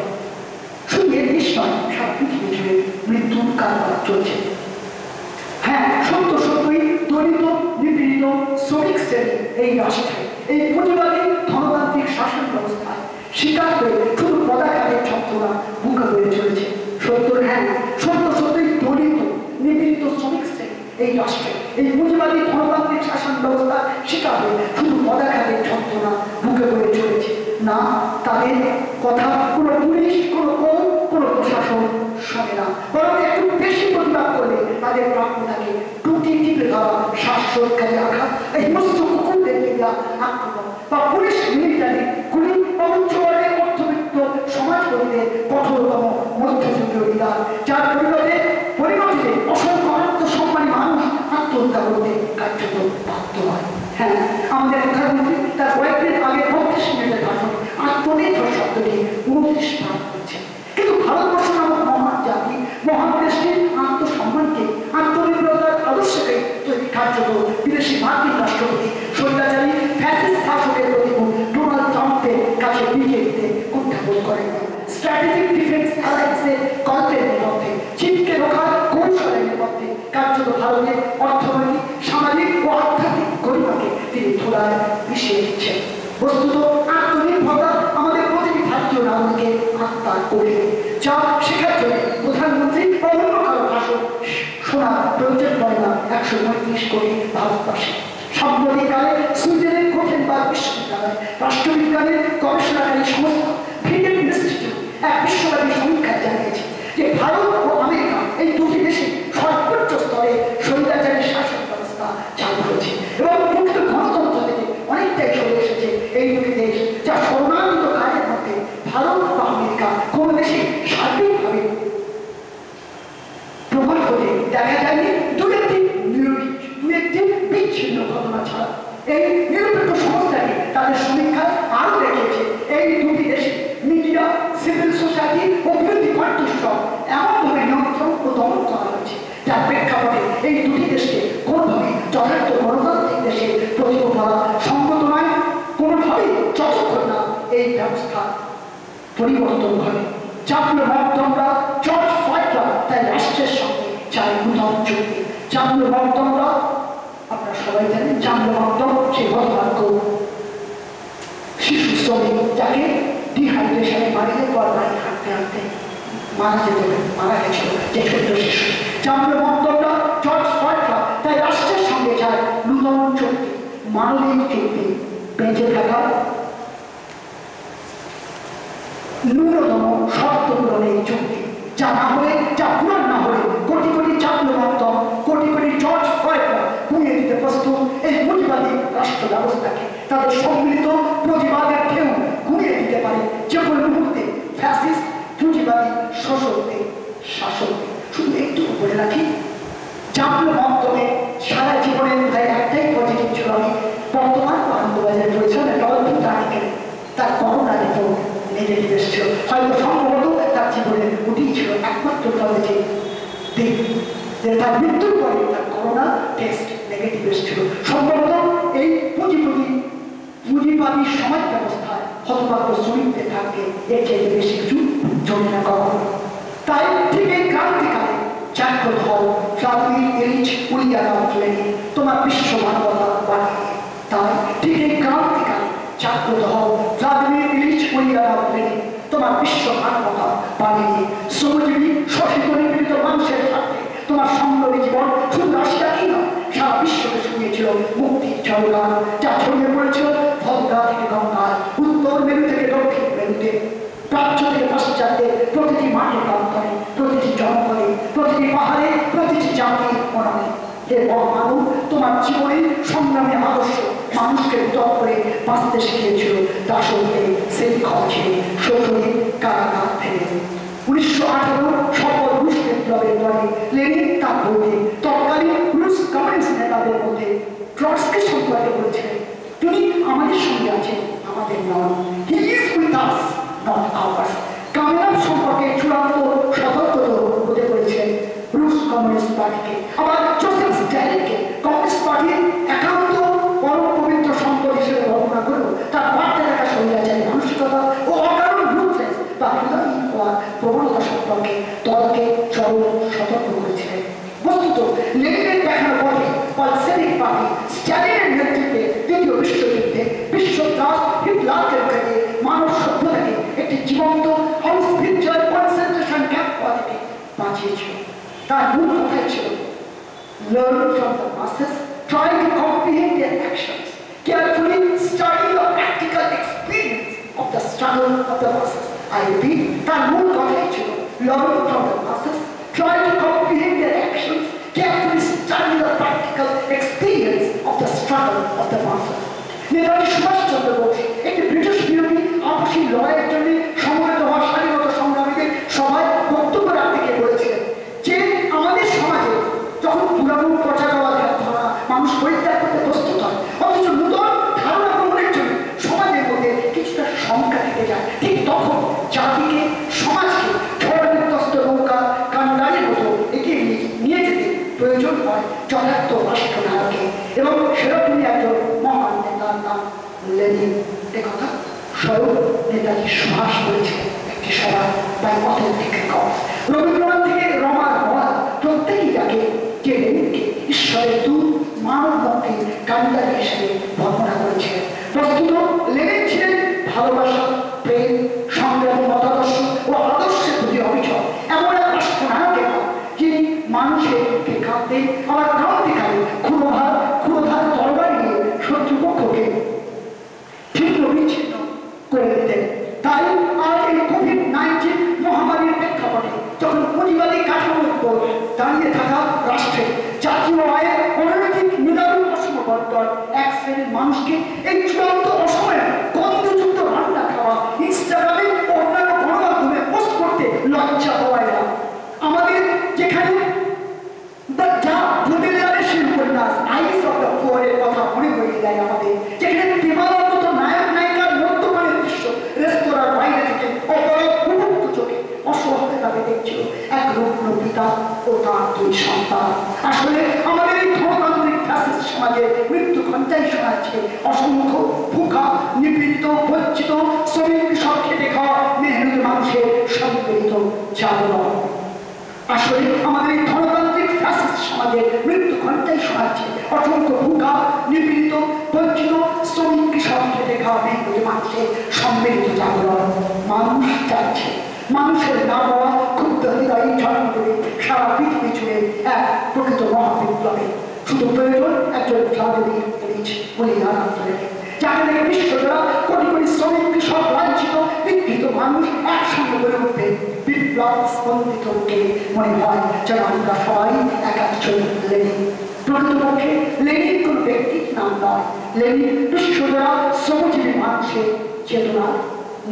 শুধু এদেশ নয়, সব পৃথিবী জুড়ে মৃত্যুর কারবার চলছে। হ্যাঁ, সত্যই দলিত, নিপীড়িত শ্রমিক শ্রেণী এই রাষ্ট্রে, এই পুঁজিবাদী ধনতান্ত্রিক শাসন ব্যবস্থায় শিকার হয়ে শুধু পদাঘাতের যন্ত্রণা বুকে হয়ে চলেছে। সত্যই দলিত, নিপীড়িত শ্রমিক শ্রেণী এই রাষ্ট্রে, এই পুঁজিবাদী ধনতান্ত্রিক শাসন ব্যবস্থা শিকার হয়ে শুধু পদাঘাতের যন্ত্রণা বুকে হয়ে চলেছে। না, তাদের কথা কোনো পুলিশ, কোনো কোন, কোনো প্রশাসন শোনে না। বরং একটু বেশি প্রতিবাদ করলে তাদের প্রাপ্য থাকে টুটি টিপে ধরা, শ্বাসরোধকারী আঘাত, এই হিংস্র কুকুরদেরকে দেওয়া আক্রমণ, বা পুলিশ মিলিটারি গুলি, বা উচ্চবর্ণের মধ্যবিত্ত সমাজকর্মীদের কঠোরতম মধ্যযুগীয় বিধান, যার পরিণতিতে অসংখ্য আত্মসম্মানী মানুষ আত্মহত্যা করতে কার্যত বাধ্য হয়। হ্যাঁ, আমাদের প্রধানমন্ত্রী তার কয়েকদিন আগে 35 মিনিটের ভাষণে আত্মনির্ভর শব্দটি 29 বার করছেন। কিন্তু ভারতবর্ষ নামক মহান জাতি, মহান দেশটির আত্মসম্মানকে, আত্মনির্ভরতার আদর্শকে তৈরি কার্যত বিদেশি মার্কিন রাষ্ট্রপতি স্বৈরাচারী ফ্যাসিস্ট শাসকের প্রতিমূল ডোনাল্ড ট্রাম্পের কাছে বিলিয়ে দিতে কুণ্ঠাবোধ করেন। স্ট্র্যাটেজিক ডিফেন্স অ্যালায়েন্সের কল্পের নেপথ্যে, চীনকে রোখার কৌশলের নেপথ্যে কার্যত ভারতের অর্থনৈতিক, সামাজিক ও আধ্যাত্মিক গরিমাকে তিনি ধুলায় মিশিয়ে দিচ্ছেন। বস্তুত আত্মনির্ভরতা আমাদের প্রতিটি ভারতীয় নাগরিকের আত্মার অভিযোগ, যা শেখার জন্য প্রধানমন্ত্রী বা অন্য কারো ভাষণ শোনা প্রয়োজন পড়ে না 135 কোটি ভারতবাসী। সাম্প্রতিককালে সুইডেনের গোথেনবার্গ বিশ্ববিদ্যালয় রাষ্ট্রবিজ্ঞানের গবেষণাকারী সংস্থা ভিডেন ইনস্টিটিউট এক বিশ্বব্যাপী সমীক্ষায় জানিয়েছে যে ভারত ও আমেরিকা এই দুটি দেশে সর্বোচ্চ স্তরে স্বৈরাচারী শাসন ব্যবস্থা চালু হয়েছে এবং প্রকৃত গণতন্ত্র থেকে অনেকটাই সরে এসেছে এই দুটি দেশ, যা স্বর্ণান্বিত কাজের মধ্যে ভারত বা আমেরিকা কোন দেশে সার্বিকভাবে প্রভাব হতে দেখা যায়নি। দু একটি বিচ্ছিন্ন ঘটনা ছাড়া এই নিরপেক্ষ সংস্থাটি তাদের সমীক্ষায় আরো দেখিয়েছে এই দুটি দেশে মিডিয়া, সিভিল সোসাইটি ও বিরোধী কণ্ঠস্বর এমনভাবে নিয়ন্ত্রণ ও দমন করা হয়েছে, যার প্রেক্ষাপটে এই দুটি দেশকে কোনোভাবেই যথার্থ গণতান্ত্রিক দেশে প্রতিরোধ করা সঙ্গত নয়, কোনোভাবেই যতক্ষণ না এই ব্যবস্থা পরিবর্তন ঘটে। জাতীয় মকদ্দমরা জর্জ ফ্লয়েডরা তাই রাষ্ট্রের সঙ্গে চায় নূতন চুক্তি। জাতীয় মকদ্দমরা আপনারা সবাই জানেন, জাতীয় মকদ্দম সেই হতভাগ্য শিশু শ্রমিক যাকে ডিহাইড্রেশনে মারিয়ে গড়ায় হাঁটতে হাঁটতে মারা গেছিল যে ছোট্ট শিশু। জাতীয় মকদ্দমরা জর্জ ফ্লয়েডরা তাই রাষ্ট্রের সঙ্গে চায় নূতন চুক্তি, মানবিক চুক্তি, বেঁচে থাকা ন্যূনতম শর্ত পূরণের চুক্তি, যা না হলে, যা পূরণ না হলে কোটি কোটি জাতীয় মকদ্দম, কোটি কোটি জর্জ ফ্লয়েডরা পুড়িয়ে দিতে প্রস্তুত এই পুঁজিবাদী রাষ্ট্র ব্যবস্থাকে। তাদের সম্মিলিত প্রতিবাদের ঢেউ ঘুরিয়ে দিতে পারে যে কোনো মুহূর্তে ফ্যাসিস্ট পুঁজিবাদী শোষকদের শাসকদের। শুধু একটু বলে রাখি, জাতীয় মকদ্দমে সারা জীবনের প্রায় একটাই পজিটিভ ছিল। আমি বর্তমান আনন্দবাজারে পড়েছিলাম একটা অদ্ভুত আর্টিকেল, তার করোনা রিপোর্ট নেগেটিভ এসেছিল। হয়তো সম্ভবত তার জীবনের ওটিই ছিল একমাত্র পজিটিভ দিক, যে তার মৃত্যুর পরে তার করোনা টেস্ট নেগেটিভ এসেছিল। সম্ভবত এই পুঁজিবাদী সমাজ ব্যবস্থায় হতভাগ্য শ্রমিকদের থাকবে এর চেয়ে বেশি কিছু জমে না কখনো। তাই ঠিক এই ক্রান্তিকালে জাগ্রত হও ভ্লাদিমির ইলিচ উলিয়ানোভ লেনিন তোমার বিশ্ব মানবতা বানিয়ে। তাই ঠিক এই ক্রান্তিকালে জাগ্রত হও ভ্লাদিমির ইলিচ উলিয়ানোভ লেনিন তোমার বিশ্ব মানবতা বানিয়ে। শ্রমজীবী শোষিত নিপীড়িত মানুষের সাথে তোমার সংগ্রামী জীবন শুধু রাশিয়াকেই নয় সারা বিশ্বকে শুনিয়েছিল মুক্তির ঝড়গান, যা ছড়িয়ে পড়েছিল ভদ্রা থেকে গঙ্গায়, উত্তর মেরু থেকে দক্ষিণ মেরুতে, প্রাচ্য থেকে পাশ্চাত্যে, প্রতিটি মাঠে প্রান্তরে, প্রতিটি জঙ্গলে, প্রতিটি পাহাড়ে, প্রতিটি জাতির মননে। হে মহামানব, তোমার জীবনে সংগ্রামী আদর্শ মানুষকে উদ্যোগ করে বাঁচতে শিখিয়েছিল দাসত্বে, সেই খরচে, শোষণে, কারাগার থেকে। 1918 সফল রুশ বিপ্লবের পরে লেনিন তার বইতে তৎকালীন রুশ কমিউনিস্ট নেতাদের মধ্যে ট্রটস্কি সম্পর্কে বলেছিলেন, তিনি আমাদের সঙ্গে আছেন, আমাদের নন। He is with us, not ours. কামেরাম সম্পর্কে চূড়ান্ত সতর্ক হতে বলেছিলেন রুশ কমিউনিস্ট পার্টিকে। আবার জোসেফ স্ট্যালিনকে কমিউনিস্ট পার্টির একান্ত পরম পবিত্র সম্পদ হিসেবে বর্ণনা করেও তার বার্তা দেখা স্বৈরাচারী মানসিকতা ও অকারণ রুথলেস বা হৃদয়হীন হওয়ার প্রবণতা সম্পর্কে দলকে চরম সতর্ক করেছিলেন। বস্তুত লেনিনের দেখানো পথে বলশেভিক পার্টি স্ট্যালিনের নেতৃত্বে দ্বিতীয় বিশ্বযুদ্ধে বিশ্বত্রাস হিটলারকে রুখে দিয়ে মানব সভ্যতাকে একটি জীবন্ত অস্পিরিচুয়াল কনসেন্ট্রেশন ক্যাম্প থেকে বাঁচিয়েছিল। তার মূল কথাই ছিল learn from the masses, try to comprehend their actions, carefully study the practical experience of the struggle of the masses. I repeat, তার মূল কথাই ছিল learn from the masses, try to comprehend their actions, carefully study the practical experience of the struggle of the masses. Netaji Subhash Chandra Bose একটি British বিরোধী আপসী লড়াইয়ের জন্য সমবেত হওয়া স্বাধীনতা সংগ্রামীদের সবাই বক্তব্য রাখতে গিয়ে বলেছিলেন যে আমাদের সমাজে যখন পুরানো প্রচারবাদ ধারণা মানুষ পরিত্যাগ করতে প্রস্তুত হয়, অথচ নতুন ধারণা গ্রহণের জন্য সমাজের মধ্যে কিছুটা শঙ্কা থেকে যায়, ঠিক তখন জাতিকে সমাজকে ঝড়-বিধ্বস্ত নৌকা কান্ডারির মতো এগিয়ে নিয়ে যেতে প্রয়োজন হয় যথার্থ রাষ্ট্রনায়কে। এবং সেরকমই একজন মহান নেতার নাম লেনিন। একথা স্বয়ং নেতাজি সুভাষ বলেছিলেন একটি সভায় বাই অথেন্টিক রেকর্ড। রবীন্দ্রনাথ থেকে রমার হওয়া প্রত্যেকেই তাকে যে লেনিনকে ঈশ্বরের দূত, মানবমুখী কান্ডারি হিসেবে বর্ণনা করেছিলেন। বস্তুত লেনিন ছিলেন ভালোবাসা, প্রেম, সংগ্রামী মতাদর্শ ও আদর্শের প্রতি অবিচল এমন এক রাষ্ট্রনায়কের নাম, যিনি মানুষের মুখে কাঁদতেন, আবার ক্রান্তিকালে ক্ষুরোধার তরবারি নিয়ে শত্রুপক্ষকে ছিন্ন বিচ্ছিন্ন করে দিতেন। তাই আজ এই কোভিড-19 মহামারীর প্রেক্ষাপটে যখন পুঁজিবাদী কাঠামোর উপর দাঁড়িয়ে থাকা রাষ্ট্রে জাতীয় আয়ের অনৈতিক নিদারুণ অসম বন্টন এক শ্রেণীর মানুষকে এই চূড়ান্ত অসময়ে গন্ধযুক্ত রান্না খাওয়া ইনস্টাগ্রামে ও অন্যান্য গণমাধ্যমে পোস্ট করতে লজ্জা হওয়ায় না। আমাদের যেখানে যা বুদ্ধিলালের সেই উপন্যাস আইস অফ দ্য পুয়ারের কথা মনে করিয়ে দেয় আমাদের, যেখানে প্রেমানন্দ নায়ক নায়িকার মদ্যপানের দৃশ্য রেস্তোরাঁর বাইরে থেকে অপরাধ উপযুক্ত চোখে অসহায়তাকে দেখছিল এক রুগ্ন পিতা ও তার দুই সন্তান। আসলে আমাদের এই ধনতান্ত্রিক ফ্যাসিস্ট সমাজে মৃত্যু ঘণ্টাই শোনাচ্ছে অসংখ্য ভুখা, নিপীড়িত, বঞ্চিত, শ্রমিক, কৃষক, খেটে খাওয়া মেহনতি মানুষের সম্মিলিত জাগরণ। আসলে আমাদের এই ধনতান্ত্রিক ফ্যাসিস্ট সমাজে মৃত্যু ঘণ্টাই শোনাচ্ছে অসংখ্য ভুখা, নিপীড়িত, বঞ্চিত, শ্রমিক, কৃষক, খেটে খাওয়া মেহনতি মানুষের সম্মিলিত জাগরণ। মানুষ চাচ্ছে মানুষের না হওয়া ক্ষুব্ধ হৃদয় জন্ম দেবে সারা পৃথিবী জুড়ে এক প্রকৃত মহাবিপ্লবে। শুধু প্রয়োজন একজন ভ্লাদিমির ইলিচ উলিয়ানোভ লেনিন, যাকে থেকে বিশ্বজোড়া কোটি কোটি শ্রমিক, কৃষক, লাঞ্ছিত, বিকৃত মানুষ একসঙ্গে গড়ে উঠবে বিপ্লব স্পন্দিত উঠে মনে হয় যেন আমরা সবাই এক একজন লেনিন। প্রকৃতপক্ষে লেনিন কোন ব্যক্তির নাম নয়, লেনিন বিশ্বজোড়া শ্রমজীবী মানুষের চেতনার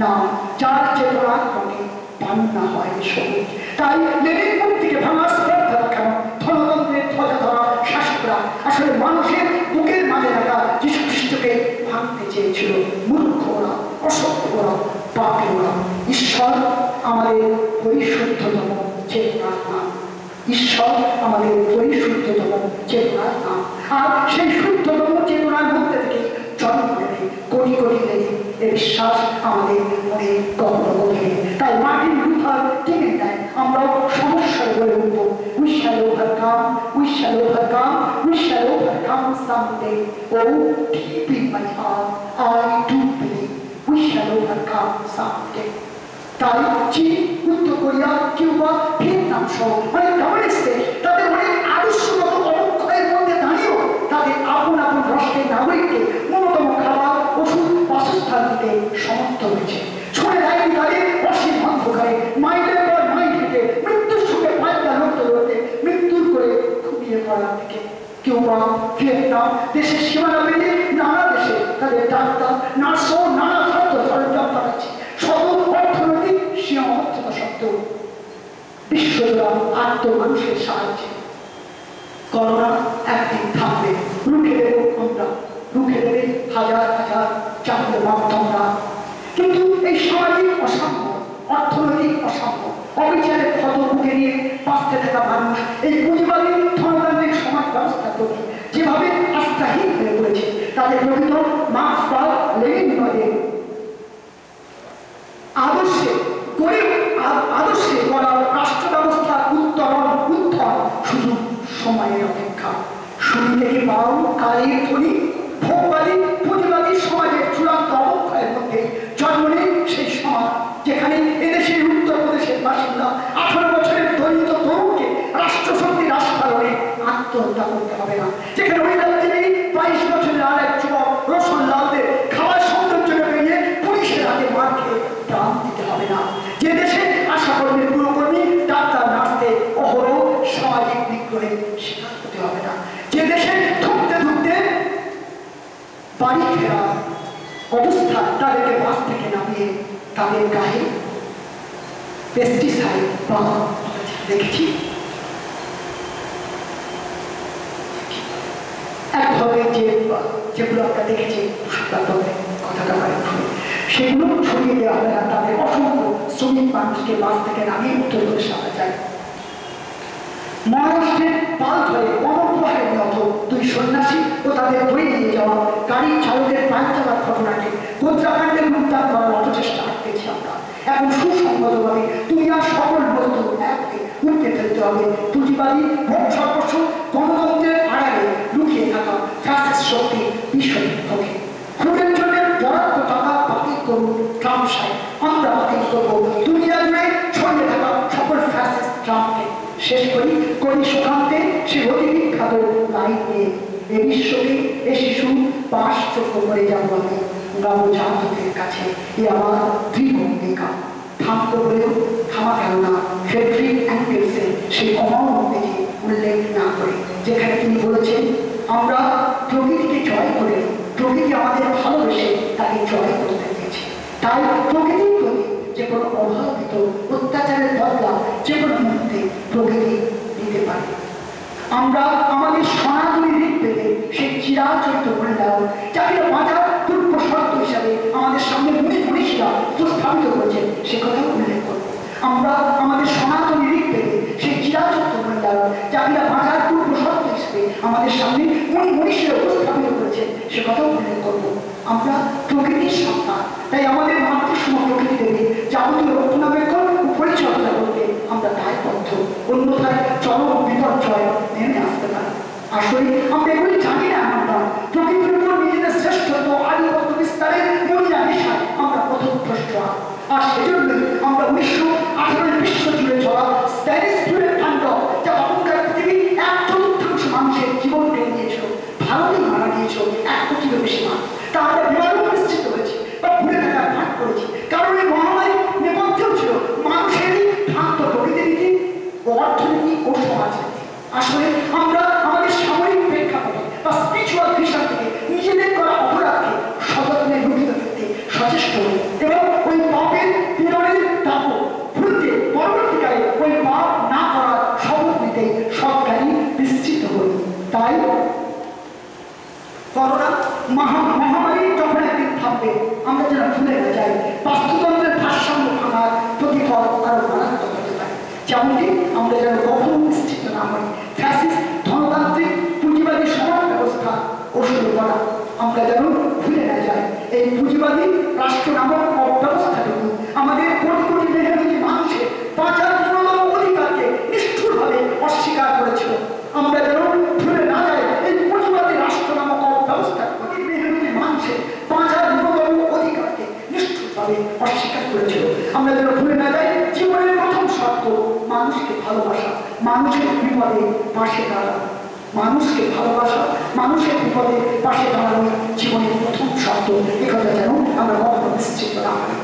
নাম, যার চেতনার রঙে বান্না হয় সবুজ। তাই লেনিন মূর্তিকে ভাঙা শ্রদ্ধা দেখানো ধনতন্ত্রের ধ্বজা ধরা শাসকরা আসলে মানুষের বুকের মাঝে থাকা যীশু খ্রিস্টকে ভাঙতে চেয়েছিল। মূর্খরা, অসভ্যরা, পাপীরা। ঈশ্বর আমাদের পরিশুদ্ধতম চেতনার নাম, ঈশ্বর আমাদের পরিশুদ্ধতম চেতনার নাম। আর সেই শুদ্ধতম চেতনার মধ্যে থেকে জন্ম নেবে কোটি কোটি লেনিন এ বিশ্বাস আমাদের মনে কখনো গভীরে। তাই মার্টিন লুথার টেনে দেয়, আমরাও সমস্যায় গড়ে উঠব। We shall overcome, we shall overcome, we shall overcome someday. Oh, deep in my heart, I do believe we shall overcome someday. তাই চীন, উত্তর কোরিয়া, কিউবা, ভিয়েতনাম সহ অনেক কমিউনিস্ট দেশ তাদের অনেক আদর্শগত অবক্ষয়ের মধ্যে দাঁড়িয়েও তাদের আপন আপন রাষ্ট্রের নাগরিককে ন্যূনতম খাবার, ওষুধ, বাসস্থান দিতে সমর্থ হয়েছে। ছুঁড়ে দেয়নি তাদের অসীম অন্ধকারে, মাইলের পর মাইল হেঁটে মৃত্যুর সঙ্গে পাল্টা লড়তে লড়তে মৃত্যুর করে ঘুমিয়ে পড়ার দিকে। কিউবা, ভিয়েতনাম দেশের সীমানা পেরিয়ে নানা দেশে তাদের ডাক্তার, নার্স ও নানা স্বাস্থ্য সরঞ্জাম পাঠাচ্ছে। শত অর্থনৈতিক সীমাবদ্ধতা সত্ত্বেও বিশ্বজোড়া মানুষের সাহায্যে করোনা একদিন থাকবে, রুখে দেব আমরা, রুখে দেবে হাজার হাজার চাকরির মাধ্যমরা। কিন্তু এই সামাজিক অসাম্য, অর্থনৈতিক অসাম্য, অবিচারের ক্ষত বুকে নিয়ে বাঁচতে থাকা মানুষ এই পুঁজিবাদী ধনতান্ত্রিক সমাজ ব্যবস্থার প্রতি যেভাবে আস্থাহীন হয়ে পড়েছে, তাদের প্রকৃত মার্ক্সবাদ লেনিনবাদের আদর্শে গড়া রাষ্ট্র ব্যবস্থার উত্থান শুধু সময়ের অপেক্ষা। শুরু থেকে পাও কালের ধ্বনি, ভোগবাদী পুঁজিবাদী সমাজের চূড়ান্ত অবক্ষয়ের মধ্যে জন্ম নেই সেই সমাজ যেখানে এদেশের উত্তরপ্রদেশের বাসিন্দা 18 বছরের দলিত তরুণকে রাষ্ট্রশক্তির আস্ফালনে আত্মহত্যা করতে হবে না, যেখানে ওই রাজ্যেরই 22 বছরের আর এক যুবক রোশন লালদের খাবার সৌন্দর্য বেরিয়ে পুলিশের হাতে মার খেয়ে প্রাণ দিতে হবে না, যে দেশে আশা কর্মীর পুরকর্মী ডাক্তার নার্সদের অহরহ সামাজিক বিগ্রহে শিকার হতে হবে না, যে দেশে ধুঁকতে ধুঁকতে বাড়ি ফেরা অবস্থা তাদেরকে বাস থেকে নামিয়ে তাদের গায়ে পেস্টিসাইড বা দেখেছি এক ধরনের যেগুলো আমরা দেখেছি কথাটা সেগুলো ছড়িয়ে দেওয়া হবে না, তাদের অসংখ্য শ্রমিক মানুষকে বাস থেকে নামিয়ে উত্তরপ্রদেশে আনা যায়। মহারাষ্ট্রের পাল ধরে গণপ্রবাহের মতো দুই সন্ন্যাসী ও তাদের বই নিয়ে যাওয়া গাড়ির চালকের প্রাণ চালার ঘটনাকে গোত্রাকাণ্ডের উদ্ধার করার অপচেষ্টা পেয়েছি আমরা। এখন সুসংগতভাবে দুনিয়ার সকল বস্তু এককে উঠতে ফেলতে হবে পুঁজিবাদী ভোগ সর্বস্ব গণতন্ত্রের আড়ালে লুকিয়ে থাকা ফ্যাসিস্ট শক্তি বিশ্ববিদ্যালয়ে খুনের জন্য বরাদ্দ টাকা বাতিল করুন ট্রাম্প সাহেব, আমরা বাতিল করবো দুনিয়া জুড়ে ছড়িয়ে থাকা সকল ফ্যাসিস্ট ট্রাম্পকে। শেষ করি সুখান্তে সে অতি বিখ্যাত লাইন নিয়ে, এ বিশ্বকে এ শিশু বাসযোগ্য করে যাবো আমি নবজাতকের কাছে, এ আমার দৃঢ় অঙ্গীকার। থামতে বলেও থামা গেল না ফ্রেডরিক অ্যাঙ্গেলসের সেই অমর দিকে উল্লেখ না করে, যেখানে তিনি বলেছেন আমরা প্রকৃতিকে জয় করে প্রকৃতি আমাদের ভালোবেসে তাকে জয় করতে দিয়েছে। তাই প্রকৃতির প্রতি যে কোনো অভাবিত অত্যাচারের বদলা যে কোনো মুহূর্তে প্রকৃতি দিতে পারে। আমরা আমাদের সনাতনী দিক পেতে সেই চিরাচরিত মূল্যায়ন যাকে বাঁচার পূর্ব শর্ত হিসাবে আমাদের সামনে মুনি মনীষীরা উপস্থাপিত করেছেন সে কথা উল্লেখ করব। আমরা আমাদের সনাতনী দিক পেতে সেই চিরাচরিত মূল্যায়ন যাকে বাঁচার পূর্ব শর্ত হিসেবে আমাদের সামনে মুনি মনীষীরা উপস্থাপিত করেছেন সে কথা উল্লেখ করব। আমরা প্রকৃতির সন্তান, তাই আমাদের মাতৃসম প্রকৃতি দেবে যাবতীয় রক্ষণাবেক্ষণ ও পরিচর্যা করতে আমরা দায়বদ্ধ, অন্যথায় চরম বিপর্যয় নেমে আসতে পারে। আসলে আমরা এগুলি জানি না, আমরা প্রকৃতির উপর নিজেদের শ্রেষ্ঠত্ব আধিপত্য বিস্তারের মরিয়া নেশায় আমরা পথভ্রষ্ট, আর সেজন্যই আমরা 1918 বিশ্ব জুড়ে চলা স্প্যানিশ ফ্লুয়ের তাণ্ডব, যা তখনকার পৃথিবী 1/4 মানুষের জীবন কেড়ে নিয়েছিল, ভারতেই মারা গিয়েছিল 1 কোটিরও বেশি মানুষ, তা আমরা বিমানও নিশ্চিত হয়েছি বা ভুলে থাকার ভাগ করেছি, কারণ এই মহামারী নেপথ্যেও ছিল মানুষেরই ভ্রান্ত প্রকৃতিনীতি ও অর্থনীতি ও সমাজনীতি। আসলে আমরা আমাদের সামরিক প্রেক্ষাপটে বা স্পিরিচুয়াল ভিশন থেকে নিজেদের করা অপরাধকে সযত্নে লুকিয়ে ফেলতে সচেষ্ট হই এবং ওই পাপের পীড়নের তাপ ভুলতে পরবর্তীকালে ওই পাপ না করার শপথ নিতে সবখানি নিশ্চিত হই। তাই করোনা মহামারী যখন একদিন থাকবে আমরা যেন ভুলে না যাই বাস্তুতন্ত্রের ভারসাম্য ভাঙার প্রতিফল আরো মারাত্মক হতে পারে, যেমনটি আমরা যেন কখনো নিশ্চিত না হই ফ্যাসিস্ট ধনতান্ত্রিক পুঁজিবাদী সমাজ ব্যবস্থা ওষুধ করা আমরা যেন ভুলে না যাই। এই পুঁজিবাদী রাষ্ট্র ভাবে অস্বীকার করেছিল। আমরা যেন ভুলে না যাই জীবনের প্রথম শর্ত মানুষকে ভালোবাসা, মানুষের বিপদে পাশে দাঁড়ানো, মানুষকে ভালোবাসা, মানুষের বিপদে পাশে দাঁড়ানো জীবনের প্রথম শর্ত। একথা যেন আমরা কখনো নিশ্চিত না করি।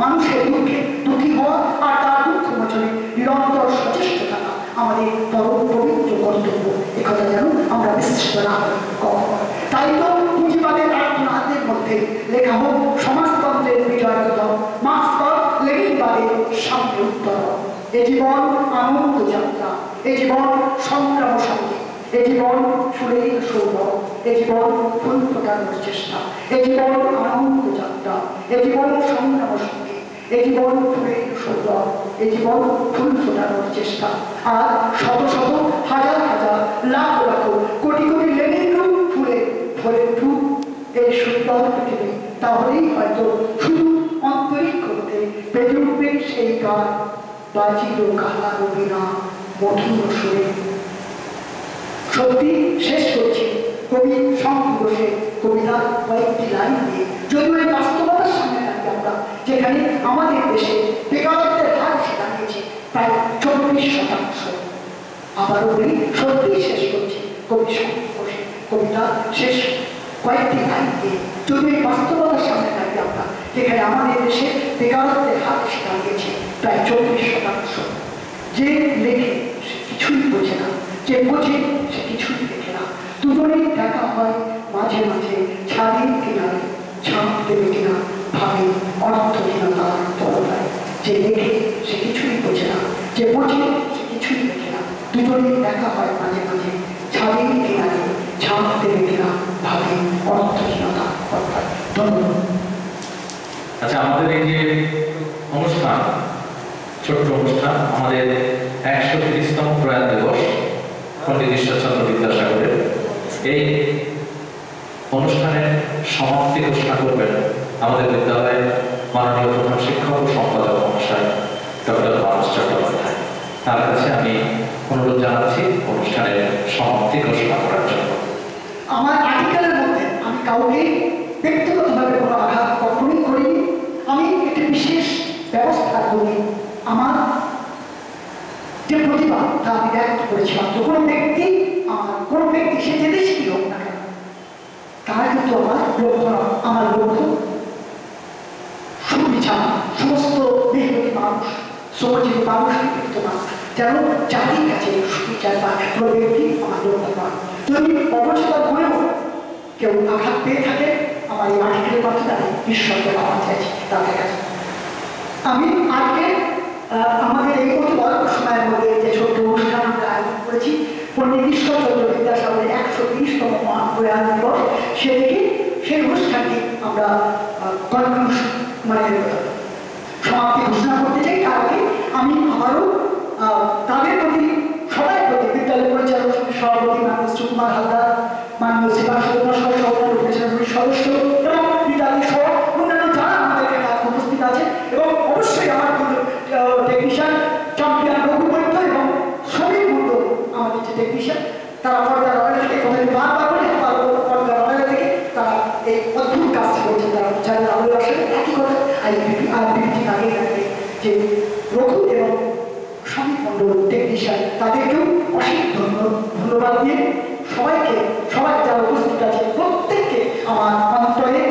মানুষের দুঃখে দুঃখী হওয়া আর তার দুঃখ মোচনে নিরন্তর সচেষ্ট থাকা আমাদের পরম পবিত্র কর্তব্য। একথা যেন আমরা নিশ্চিত না করি কখনো। তাই তো পুঁজিবাদের আত্মনাদের মধ্যে লেখা হোক সমাজতন্ত্রের বিজয় কদম, মার্ক্সবাদ লেনিনবাদের সামনে উত্তর। এ জীবন আনন্দ যাত্রা, এ জীবন সংগ্রাম সঙ্গীত, এ জীবন ফুলের সৌরভ, এ জীবন ফুল ফোটানোর চেষ্টা, এ জীবন আনন্দ যাত্রা, এ জীবন সংগ্রাম সঙ্গীত, এ জীবন ফুলের সৌরভ, এ জীবন ফুল ফোটানোর চেষ্টা। আর শত শত হাজার হাজার লাখ লাখ কোটি কোটি লেনিন রূপ ফুলে ফলে ফুল এই সুন্দর পৃথিবী। তাহলেই হয়তো শুধু অন্তরিক্ষ হতে বেজে উঠবে সেই গান বাজিল কালা রবিনা মধুর সুরে। সত্যি শেষ করছি কবি সংঘোষে কবিতার কয়েকটি লাইন দিয়ে। যদিও এই বাস্তবতার সামনে দাঁড়িয়ে আমরা, যেখানে আমাদের দেশে বেকারত্বের হার এসে দাঁড়িয়েছে প্রায় 40%। আবারও বলি, সত্যি শেষ করছি কবি সংঘোষে কবিতার শেষ কয়েকটি লাইন দিয়ে। যদিও এই বাস্তবতার সামনে দাঁড়িয়ে আমরা, যেখানে আমাদের দেশে বেকারত্বের হার এসে দাঁড়িয়েছে প্রায় 40%। যে লেখে সে কিছুই বোঝে না, যে বোঝে সে কিছুই লেখে না। দুজনেই দেখা হয় মাঝে মাঝে ছাদের কিনারে, ছাপ দেবে কিনা ভাবে অর্থহীনতার তরলায়। যে লেখে সে কিছুই বোঝে না, যে বোঝে সে কিছুই লেখে না। দুজনেই দেখা হয় মাঝে মাঝে ছাদের কিনারে, ছাপ দেবে কিনা ভাবে অর্থহীনতা। ধন্যবাদ। আচ্ছা, আমাদের এই যে অনুষ্ঠান, ছোট্ট অনুষ্ঠান, আমাদের 130তম প্রয়াণ দিবস পণ্ডিত ঈশ্বরচন্দ্র বিদ্যাসাগরের, এই অনুষ্ঠানের সমাপ্তি ঘোষণা করবেন আমাদের বিদ্যালয়ের মাননীয় প্রধান শিক্ষক ও সম্পাদক মহাশয় ডক্টর মানস চট্টোপাধ্যায়। তার কাছে আমি অনুরোধ জানাচ্ছি অনুষ্ঠানের সমাপ্তি ঘোষণা করার জন্য। আমার আর্টিকেলের মধ্যে আমি কাউকে ব্যক্তিগতভাবে কোনো আঘাত কখনোই করিনি। আমি একটি বিশেষ ব্যবস্থা করি। আমার যে প্রতিভা তা আমি ব্যক্ত করেছি। মাত্র কোনো ব্যক্তি, আমার কোনো ব্যক্তি সে যে দেশেই হোক না কেন, তারা কিন্তু আমার লক্ষ্য নয়। আমার লক্ষ্য সুবিচার, সমস্ত মেহনতি মানুষ, শ্রমজীবী মানুষের ব্যক্ত মানুষ যেন জাতির কাছে সুবিচার পায়। কোনো ব্যক্তি আমার লক্ষ্য নয়। যদি অবচেতন মনেও কেউ আঘাত পেয়ে থাকে, আমার এই আর্টিকেলের মাধ্যমে আমি ঈশ্বরকে পাওয়া চাইছি তাদের কাছে। আমি আজকে আমাদের এই অতি অল্প সময়ের মধ্যে যে ছোট্ট অনুষ্ঠান আমরা আয়োজন করেছি, পণ্ডিত ঈশ্বরচন্দ্র বিদ্যাসাগরের 130তম প্রয়াণ দিবস, সেই অনুষ্ঠানটি আমরা সমাপ্তি ঘোষণা করতে চাই। তার আগে আমি আবারও তাদের প্রতি, সবাই প্রতি, বিদ্যালয় পরিচালক সমিতির সভাপতি মাননীয় সুকুমার হালদার, মাননীয় সদস্য এবং বিদ্যালয় সহ অন্যান্য যারা আমাদের এখানে উপস্থিত আছে, এবং অবশ্যই আমার টেকনিশিয়ান চ্যাম্পিয়ন রঘুপত্য এবং শ্রমিক মূল্য আমাদের যে টেকনিশিয়ান, তারা পর্দা রয়েল থেকে কথাটি বারবার করে পর্দা রয়েল থেকে তারা এই অদ্ভুত কাজটি করছেন। তারা যারা আমাদের আসলে একই কথা আইপিটি আগে থাকে যে রঘু এবং শ্রমিক মণ্ডল টেকনিশিয়ান, তাদেরকেও অসীম ধন্যবাদ দিয়ে সবাই যারা উপস্থিত আছে প্রত্যেককে আমার অন্তরে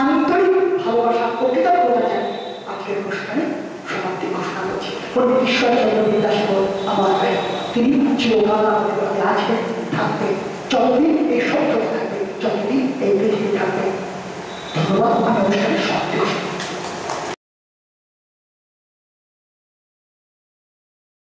আন্তরিক ভালোবাসা ও কৃতজ্ঞতা জানিয়ে আজকের অনুষ্ঠানে সমাপ্তি ঘোষণা করছি। পণ্ডিত ঈশ্বরচন্দ্র বিদ্যাসাগর আমার ভাই, তিনি চিরকাল আমাদের মধ্যে আজকে থাকবে, যতদিন এই সত্য থাকবে, যতদিন এই পৃথিবী থাকবে। ধন্যবাদ। আমি অনুষ্ঠানের সমাপ্তি ঘোষণা